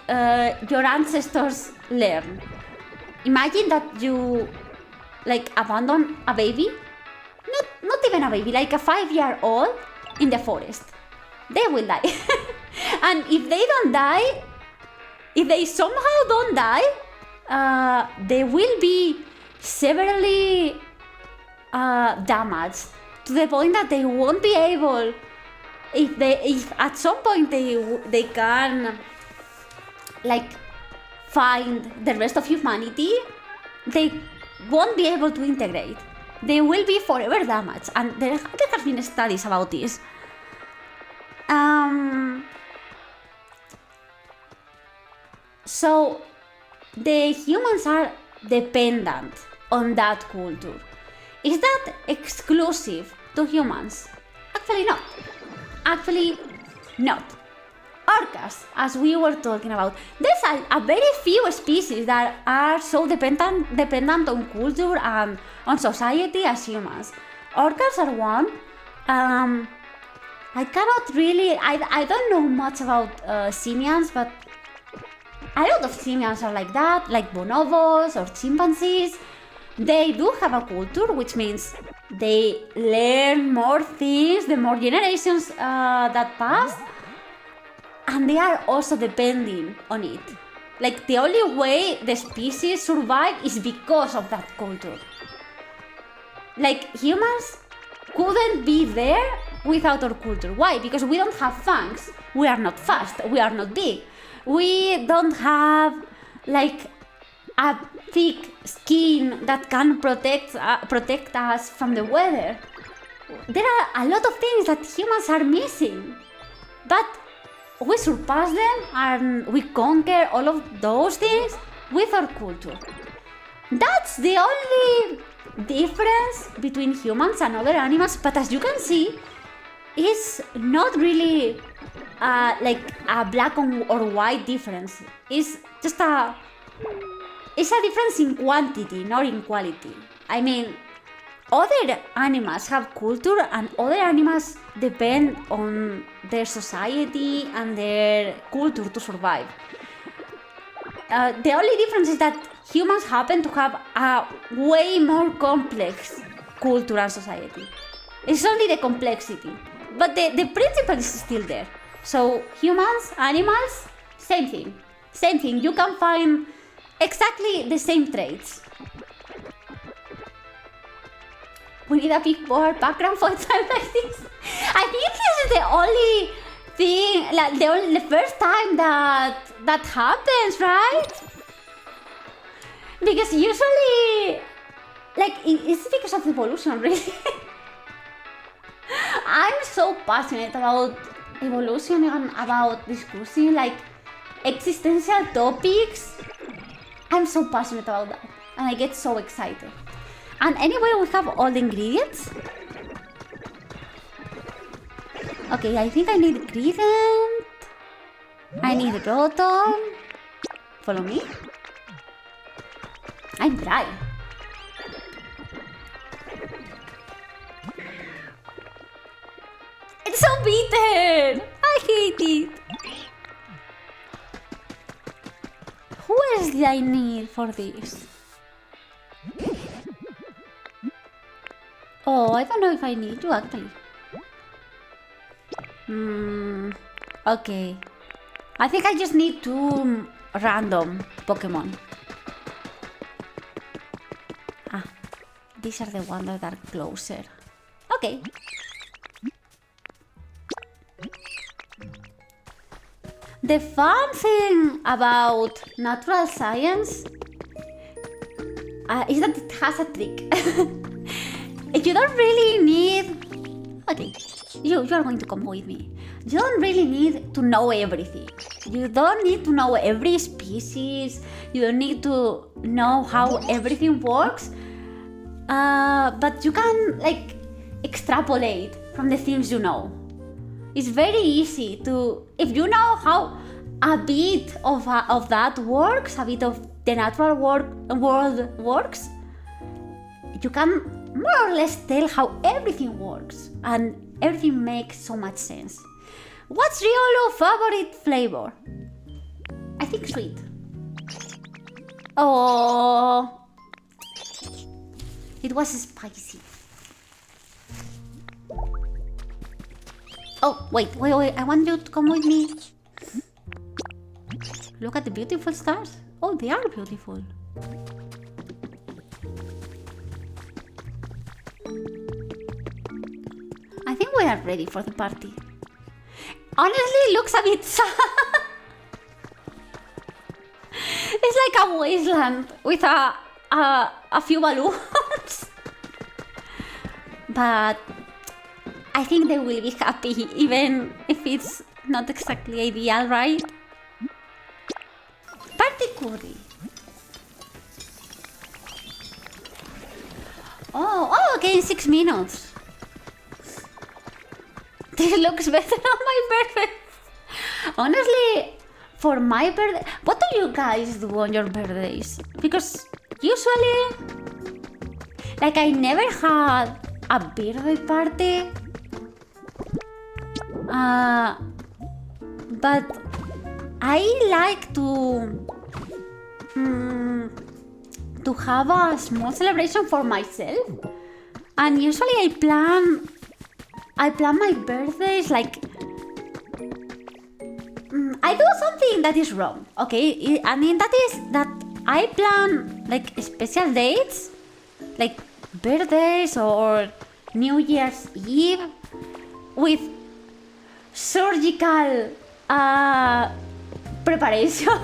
your ancestors learned. Imagine that you abandon a baby, not even a baby, like a 5-year-old in the forest. They will die. And if they don't die, if they somehow don't die, they will be severely damaged to the point that they won't be able, if at some point they can find the rest of humanity, they won't be able to integrate. They will be forever damaged, and there have been studies about this. So the humans are dependent on that culture. Is that exclusive to humans? Actually not. Orcas, as we were talking about, there's a very few species that are so dependent on culture and on society as humans. Orcas are one. I cannot really, I don't know much about simians, but a lot of simians are like that, like bonobos or chimpanzees. They do have a culture, which means they learn more things the more generations that pass, and they are also depending on it. Like, the only way the species survive is because of that culture. Like, humans couldn't be there without our culture. Why? Because we don't have fangs. We are not fast. We are not big. We don't have, like, a thick skin that can protect us from the weather. There are a lot of things that humans are missing. But we surpass them and we conquer all of those things with our culture. That's the only difference between humans and other animals, but as you can see, it's not really like a black or white difference. It's just it's a difference in quantity, not in quality. I mean, other animals have culture and other animals depend on their society and their culture to survive. The only difference is that humans happen to have a way more complex culture and society. It's only the complexity, but the principle is still there. So humans, animals, same thing. Same thing. You can find exactly the same traits. We need a big board background for a time like this. I think this is the only thing, like the first time that happens, right? Because usually, like, it's because of evolution, really. I'm so passionate about evolution and about discussing, like, existential topics. I'm so passionate about that, and I get so excited. And anyway, we have all the ingredients. Okay, I think I need gradient. I need rotom. Follow me. I'm dry. It's so bitter. I hate it. Who else did I need for this? Oh, I don't know if I need you actually. Okay. I think I just need 2 random Pokemon. These are the ones that are closer. Okay. The fun thing about natural science is that it has a trick. You don't really need... Okay, you are going to come with me. You don't really need to know everything. You don't need to know every species. You don't need to know how everything works. But you can, like, extrapolate from the things you know. It's very easy to... If you know how a bit of that works, a bit of the natural world works, you can more or less tell how everything works, and everything makes so much sense. What's your favorite flavor? I think sweet. Oh, it was spicy. Oh, wait, I want you to come with me. Look at the beautiful stars. Oh, they are beautiful. I think we are ready for the party. Honestly, it looks a bit sad. It's like a wasteland with a few balloons. But I think they will be happy, even if it's not exactly ideal, right? Party curry. Oh, okay, in 6 minutes. This looks better on my birthday. Honestly, for my birthday... What do you guys do on your birthdays? Because usually... Like, I never had a birthday party. But I like to have a small celebration for myself. And usually I plan my birthdays like... I do something that is wrong, okay? I mean, that is that I plan like special dates, like birthdays or New Year's Eve, with surgical preparation.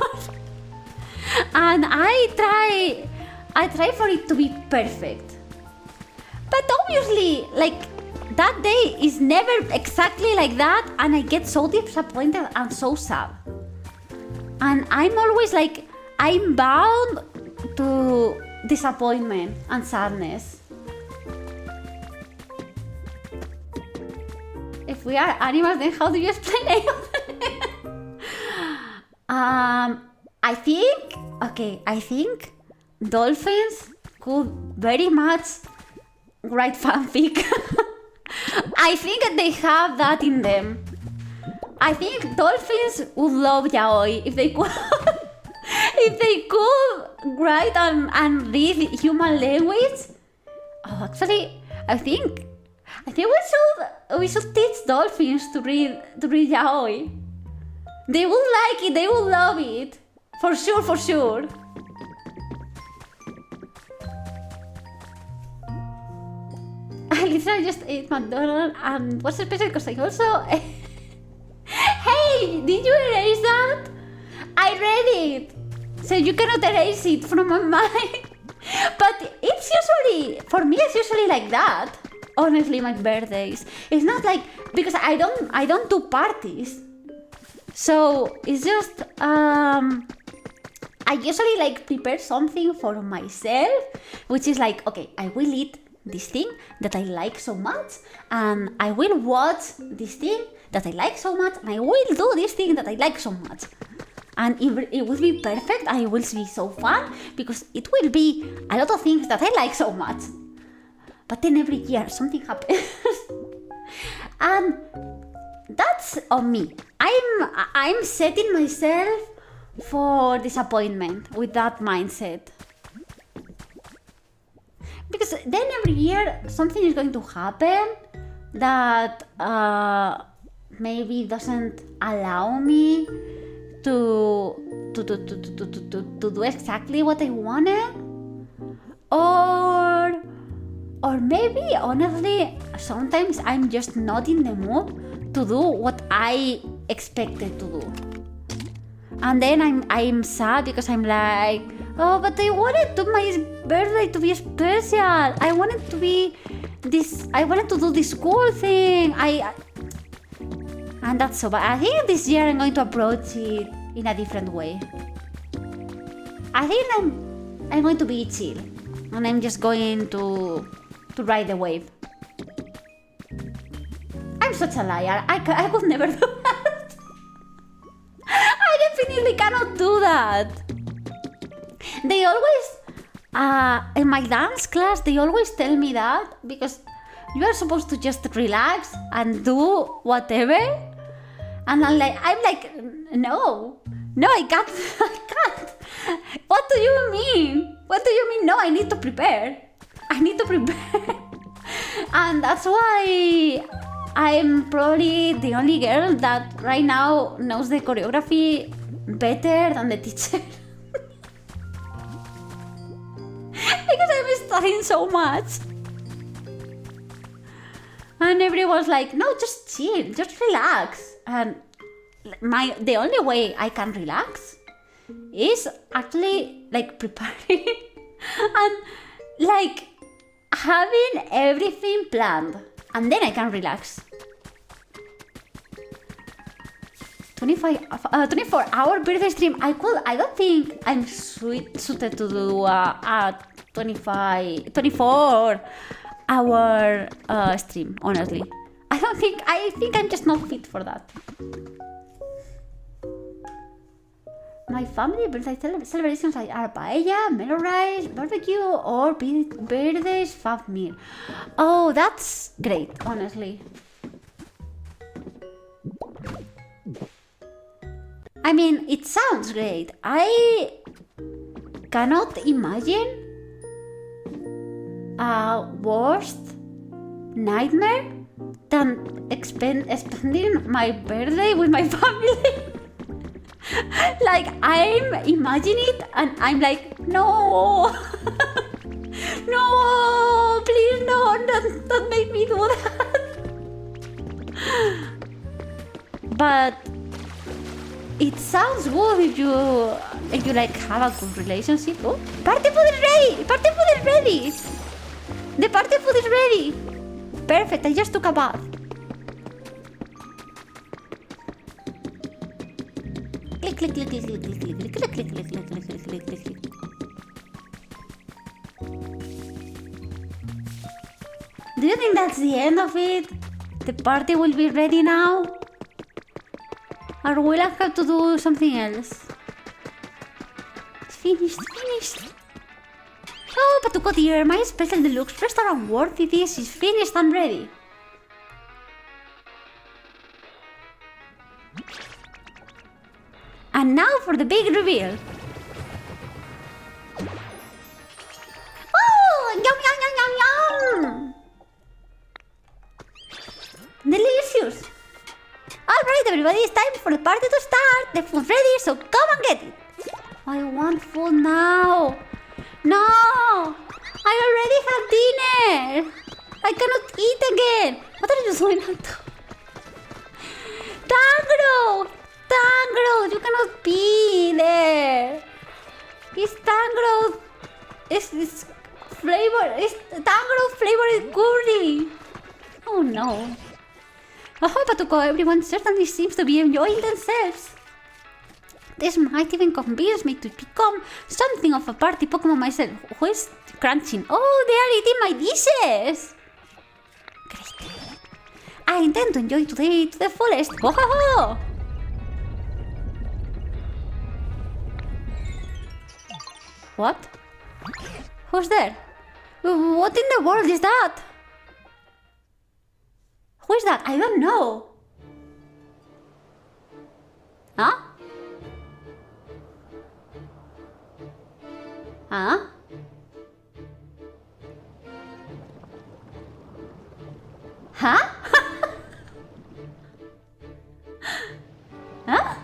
And I try for it to be perfect. But obviously, like, that day is never exactly like that, and I get so disappointed and so sad. And I'm always like, I'm bound to disappointment and sadness. If we are animals, then how do you explain it? I think dolphins could very much write fanfic. I think they have that in them. I think dolphins would love yaoi if they could. If they could write and read human language. Oh, actually, I think we should teach dolphins to read yaoi. They will like it. They will love it. For sure. I literally just ate McDonald's, and what's special because I also... Hey, did you erase that? I read it, so you cannot erase it from my mind. But it's usually, for me, it's usually like that. Honestly, my birthdays. It's not like, because I don't do parties. So it's just, I usually like prepare something for myself, which is like, okay, I will eat this thing that I like so much, and I will watch this thing that I like so much, and I will do this thing that I like so much. And it will be perfect, and it will be so fun, because it will be a lot of things that I like so much. But then every year something happens. And that's on me. I'm setting myself for disappointment with that mindset. Because then every year something is going to happen that maybe doesn't allow me to do exactly what I wanted, or maybe honestly sometimes I'm just not in the mood to do what I expected to do, and then I'm sad because I'm like, oh, but I wanted my birthday to be special. I wanted to do this cool thing. And that's so bad. I think this year I'm going to approach it in a different way. I think I'm going to be chill, and I'm just going to ride the wave. I'm such a liar. I could never do that. I definitely cannot do that. They always, in my dance class, they always tell me that, because you are supposed to just relax and do whatever. And I'm like, no, I can't. What do you mean? No, I need to prepare. And that's why I'm probably the only girl that right now knows the choreography better than the teacher. Because I'm studying so much. And everyone's like, no, just chill, just relax. And the only way I can relax is actually like preparing and like having everything planned, and then I can relax. 24-hour birthday stream. I don't think I'm suited to do a 24-hour stream, honestly. I think I'm just not fit for that. My family birthday celebrations are paella, melon rice, barbecue, or birthdays fab meal. Oh, that's great, honestly. I mean, it sounds great. I cannot imagine a worst nightmare than spending my birthday with my family. Like, I'm imagining it and I'm like, no! No! Please, no! Don't make me do that! But it sounds good if you like have a good relationship. Oh, party food is ready! Party food is ready! The party food is ready! Perfect, I just took a bath. Click, click, click, click, click, click, click, click, click, click, click, click, click, click, click, click. Do you think that's the end of it? The party will be ready now? Or will I have to do something else? It's finished, finished. Oh, Patuko dear, my special deluxe restaurant worthy dish is finished and ready. And now for the big reveal. Oh, yum, yum, yum, yum, yum. Delicious. Alright everybody, it's time for the party to start. The food's ready, so come and get it. I want food now. No! I already had dinner. I cannot eat again. What are you doing, Alto? Tangro! Tangro! You cannot be there. It's Tangro. It's flavor. Tangro flavor is curry. Oh no. Oh, Patuko, everyone certainly seems to be enjoying themselves. This might even convince me to become something of a party Pokemon myself. Who is crunching? Oh, they are eating my dishes! Great. I intend to enjoy today to the fullest. Ho ho ho! What? Who's there? What in the world is that? Who is that? I don't know. Huh? Huh? Huh? Huh?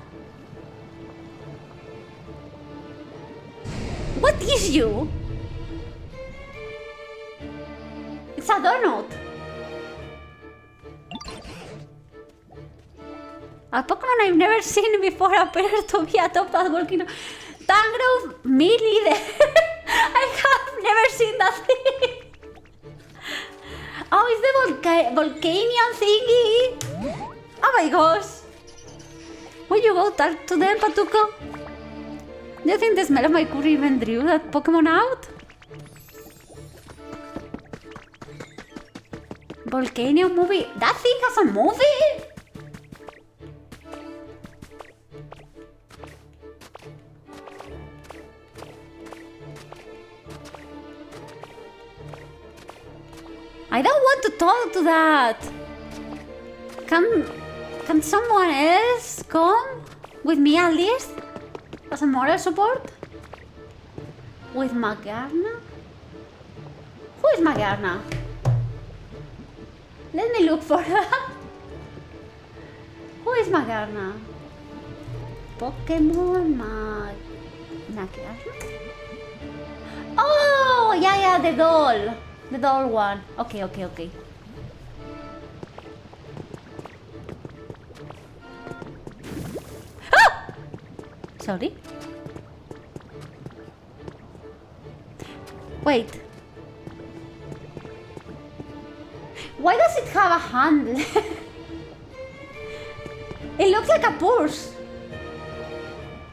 What is you? It's a donut. A Pokemon I've never seen before appears to be atop that volcano. Tangrowth, me leader. I have never seen that thing. Oh, it's the volcanian thingy. Oh my gosh. Will you go talk to them, Patuko? Do you think the smell of my curry even drew that Pokemon out? Volcanian movie? That thing has a movie? I don't want to talk to that. Can someone else come with me at least? As a moral support? With Magarna? Who is Magarna? Let me look for her. Who is Magarna? Pokemon Magarna? Oh, yeah, the doll. The doll one. Okay. Ah! Sorry. Wait. Why does it have a handle? It looks like a purse.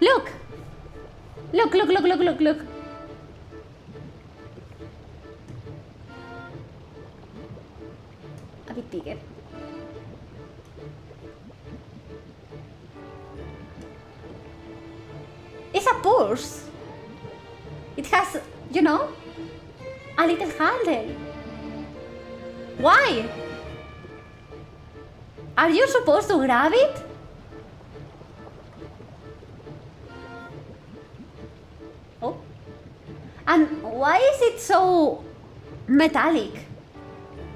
Look. Look. A bit bigger. It's a purse. It has, you know, a little handle. Why? Are you supposed to grab it? Oh. And why is it so metallic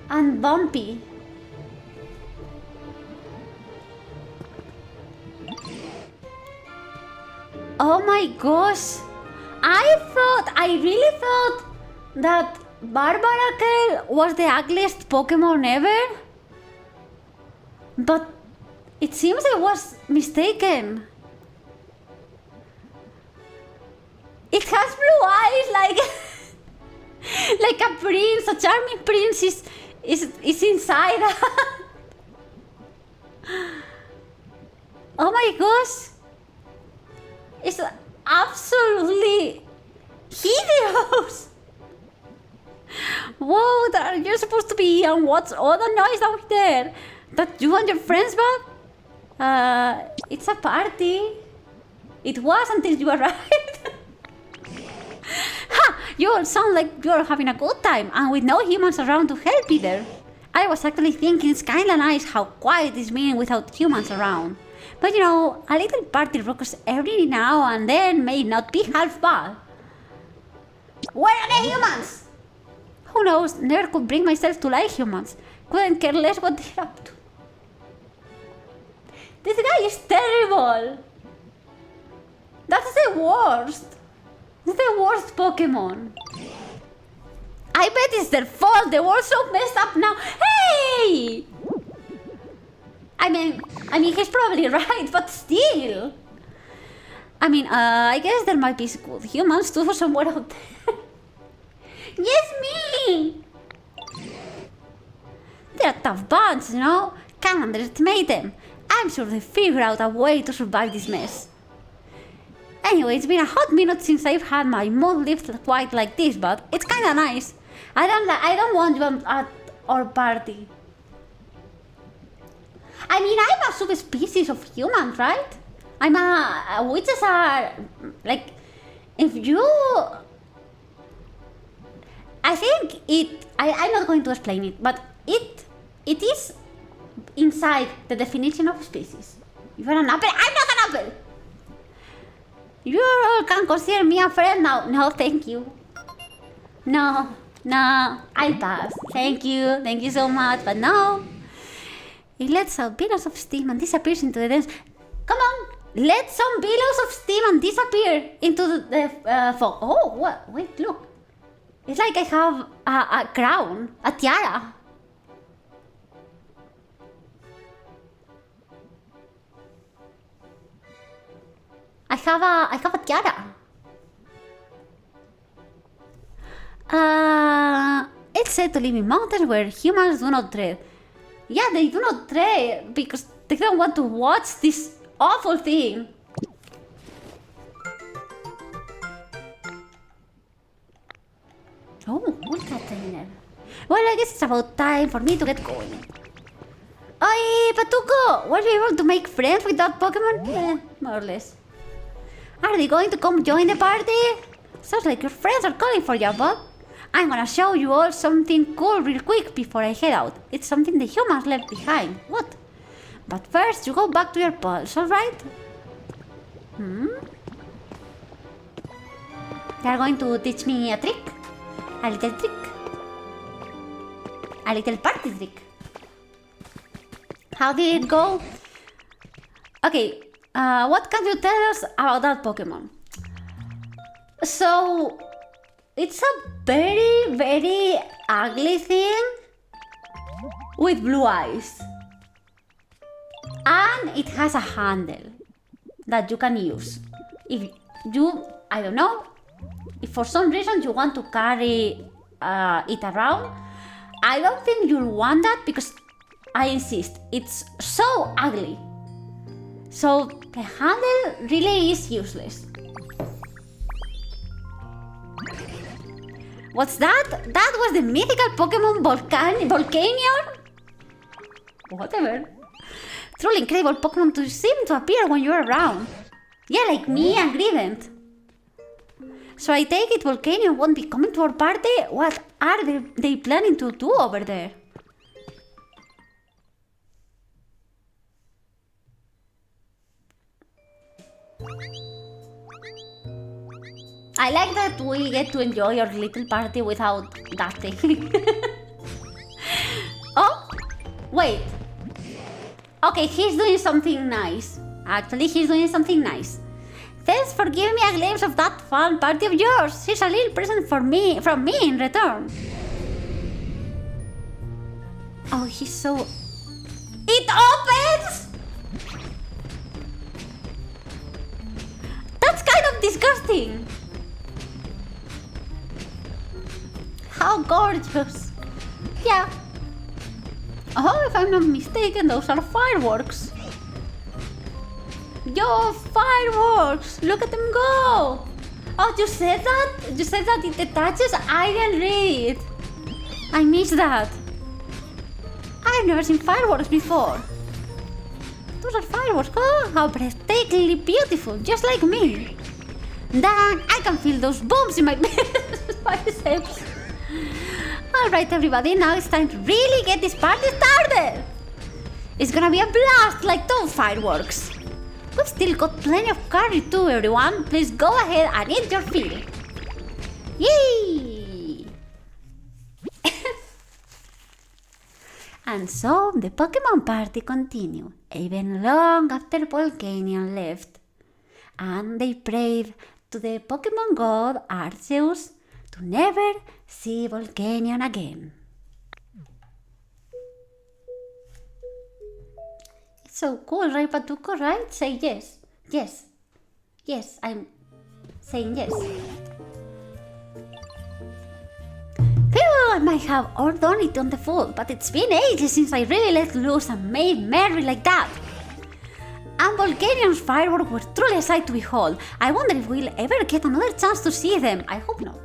and bumpy? Oh my gosh! I really thought that Barbaracle was the ugliest Pokemon ever. But it seems I was mistaken. It has blue eyes like a prince, a charming prince is inside. Oh my gosh! It's absolutely hideous! Whoa, you're supposed to be and what's all the noise out there? That you and your friends, Bob? It's a party. It was until you arrived. Ha! You all sound like you're having a good time and with no humans around to help either. I was actually thinking it's kinda nice how quiet it's been without humans around. But you know, a little party rockers every now and then may not be half bad. Where are the humans? Who knows, never could bring myself to like humans. Couldn't care less what they're up to. This guy is terrible. That's the worst. It's the worst Pokemon. I bet it's their fault. The world's so messed up now. Hey! I mean, he's probably right, but still. I guess there might be good humans too somewhere out there. Yes, me! They're a tough bunch, you know? Can't underestimate them. I'm sure they figure out a way to survive this mess. Anyway, it's been a hot minute since I've had my mood lifted quite like this, but it's kinda nice. I don't want you at our party. I'm a subspecies of human, right? Witches are, like, if you... I think I'm not going to explain it, but it is inside the definition of species. If you're an apple, I'm not an apple! You all can consider me a friend now. No, thank you. No, I pass. Thank you so much, but no. It lets out billows of steam and disappears into the dense... Come on, let some billows of steam and disappear into the fog. Oh, what? Wait, look. It's like I have a crown, a tiara. I have a tiara. It's said to live in mountains where humans do not tread. Yeah, they do not tread because they don't want to watch this awful thing. Oh, ultra trainer. Well, I guess it's about time for me to get going. Oi, Patuko! Were you able to make friends with that Pokemon? More or less. Are they going to come join the party? Sounds like your friends are calling for you, Bob. I'm gonna show you all something cool real quick before I head out. It's something the humans left behind. What? But first, you go back to your pals, alright? They're going to teach me a trick. A little trick. A little party trick. How did it go? Okay, what can you tell us about that Pokemon? So, it's a very, very ugly thing with blue eyes. And it has a handle that you can use. If you, I don't know, if for some reason you want to carry it around, I don't think you'll want that because I insist, it's so ugly. So the handle really is useless. What's that? That was the mythical Pokemon Volcanion? Whatever. Truly incredible Pokemon to seem to appear when you're around. Yeah, like me and Grident. So I take it Volcanion won't be coming to our party? What are they planning to do over there? I like that we get to enjoy our little party without that thing. Oh, wait. Okay, he's doing something nice. Actually, he's doing something nice. Thanks for giving me a glimpse of that fun party of yours. Here's a little present from me in return. Oh, he's so... It opens! That's kind of disgusting. How gorgeous. Yeah. Oh, if I'm not mistaken, those are fireworks. Yo, fireworks! Look at them go! Oh, you said that? You said that it detaches? I didn't read it. I missed that. I've never seen fireworks before. Those are fireworks. Oh, how breathtakingly beautiful, just like me. Dang, I can feel those bumps in my biceps. Alright everybody, now it's time to really get this party started. It's gonna be a blast like those fireworks. We've still got plenty of carry too, everyone. Please go ahead and eat your fill. Yay! And so the Pokemon party continued, even long after Volcanion left. And they prayed to the Pokemon god Arceus to never see Volcanion again. It's so cool, right, Patuko, right? Say yes. Yes. Yes, I'm saying yes. Phew, I might have overdone it on the food, but it's been ages since I really let loose and made merry like that. And Volcanion's fireworks were truly a sight to behold. I wonder if we'll ever get another chance to see them. I hope not.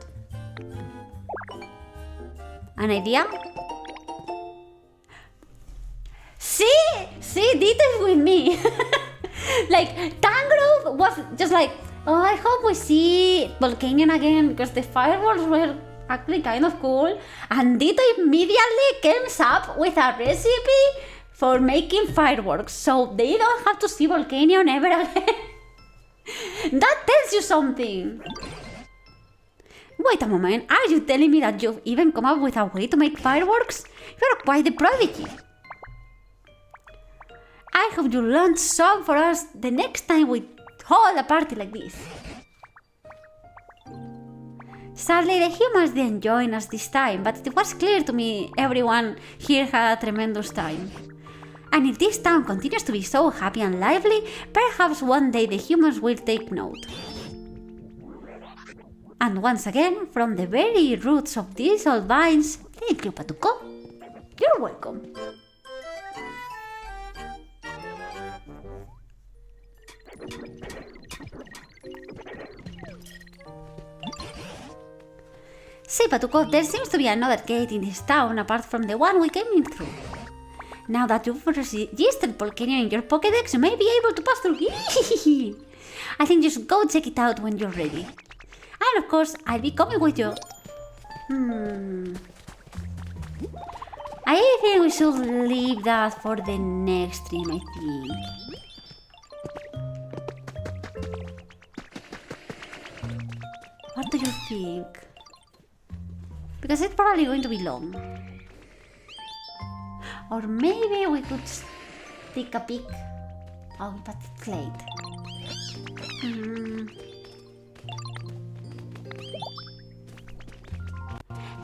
An idea? See, Dito is with me. Like, Tangrowth was just like, oh, I hope we see Volcanion again because the fireworks were actually kind of cool. And Dito immediately comes up with a recipe for making fireworks, so they don't have to see Volcanion ever again. That tells you something. Wait a moment, are you telling me that you've even come up with a way to make fireworks? You're quite the prodigy. I hope you learned some for us the next time we hold a party like this. Sadly, the humans didn't join us this time, but it was clear to me everyone here had a tremendous time. And if this town continues to be so happy and lively, perhaps one day the humans will take note. And once again, from the very roots of these old vines, thank you, Patuko. You're welcome. See, Patuko, there seems to be another gate in this town apart from the one we came in through. Now that you've registered Volcanion in your Pokédex, you may be able to pass through. I think you should go check it out when you're ready. And of course, I'll be coming with you. I think we should leave that for the next stream, I think. What do you think? Because it's probably going to be long. Or maybe we could take a peek. Oh, but it's late.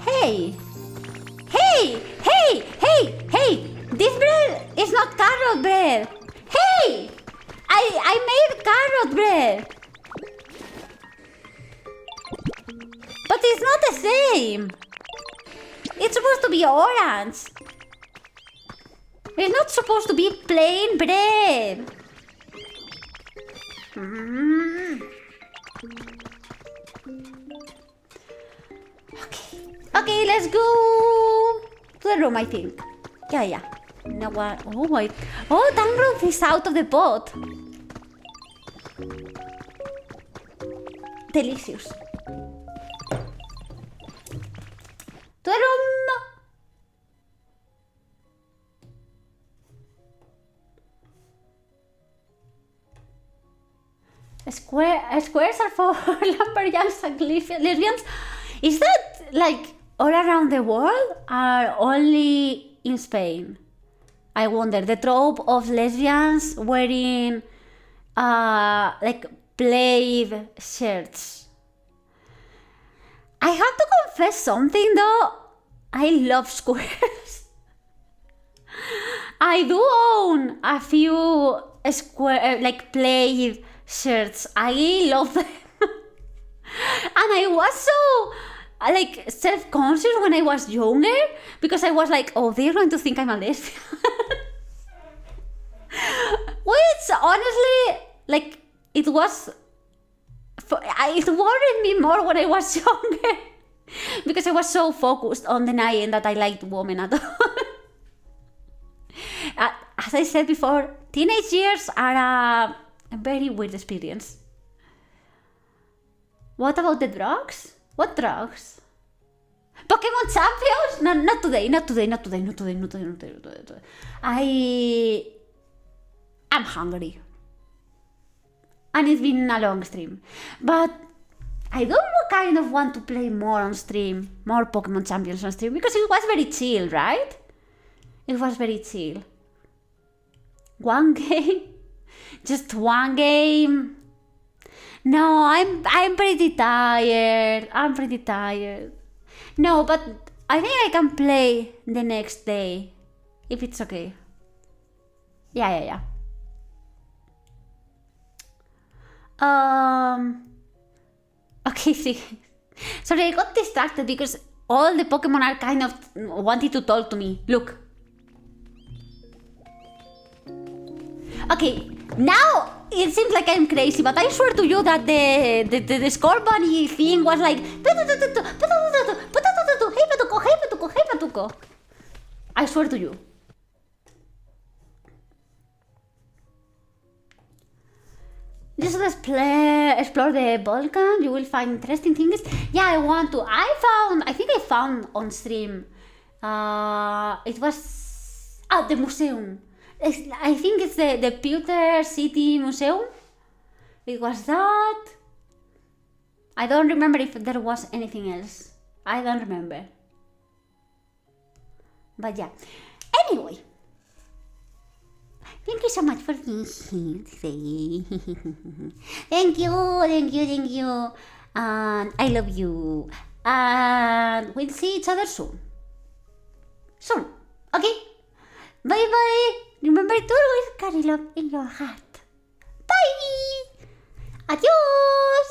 Hey! Hey! Hey! Hey! Hey! This bread is not carrot bread! Hey! I made carrot bread! But it's not the same! It's supposed to be orange! It's not supposed to be plain bread! Okay, let's go to the room, I think. Yeah. No one. Oh my. Oh, Tangrowth is out of the pot. Delicious. To the room. Squares are for lumberjacks and lesbians. Is that like all around the world or only in Spain? I wonder. The trope of lesbians wearing like plaid shirts. I have to confess something though. I love squares. I do own a few like plaid shirts. I love them. And I was so like self-conscious when I was younger because I was like, oh, they're going to think I'm a lesbian. Which honestly, like, it worried me more when I was younger because I was so focused on denying that I liked women at all. As I said before, teenage years are a very weird experience. What about the drugs? What drugs? Pokemon champions? No, not today. I'm hungry. And it's been a long stream. But I don't kind of want to play more on stream, more Pokemon champions on stream, because it was very chill, right? It was very chill. One game? Just one game? No, I'm pretty tired. No, but I think I can play the next day, if it's okay. Yeah. Okay, see. Sorry, I got distracted because all the Pokemon are kind of wanting to talk to me. Look. Okay, now it seems like I'm crazy, but I swear to you that the Skull Bunny thing was like, hey Patuko. I swear to you. Just explore the Balkan. You will find interesting things. Yeah, I want to. I think I found on stream. It was the museum. I think it's the Pewter City Museum. It was that. I don't remember if there was anything else. I don't remember. But yeah. Anyway. Thank you so much for being here today. Thank you. And I love you. And we'll see each other soon. Okay? Bye. Remember to always carry love in your heart. Bye. Adios.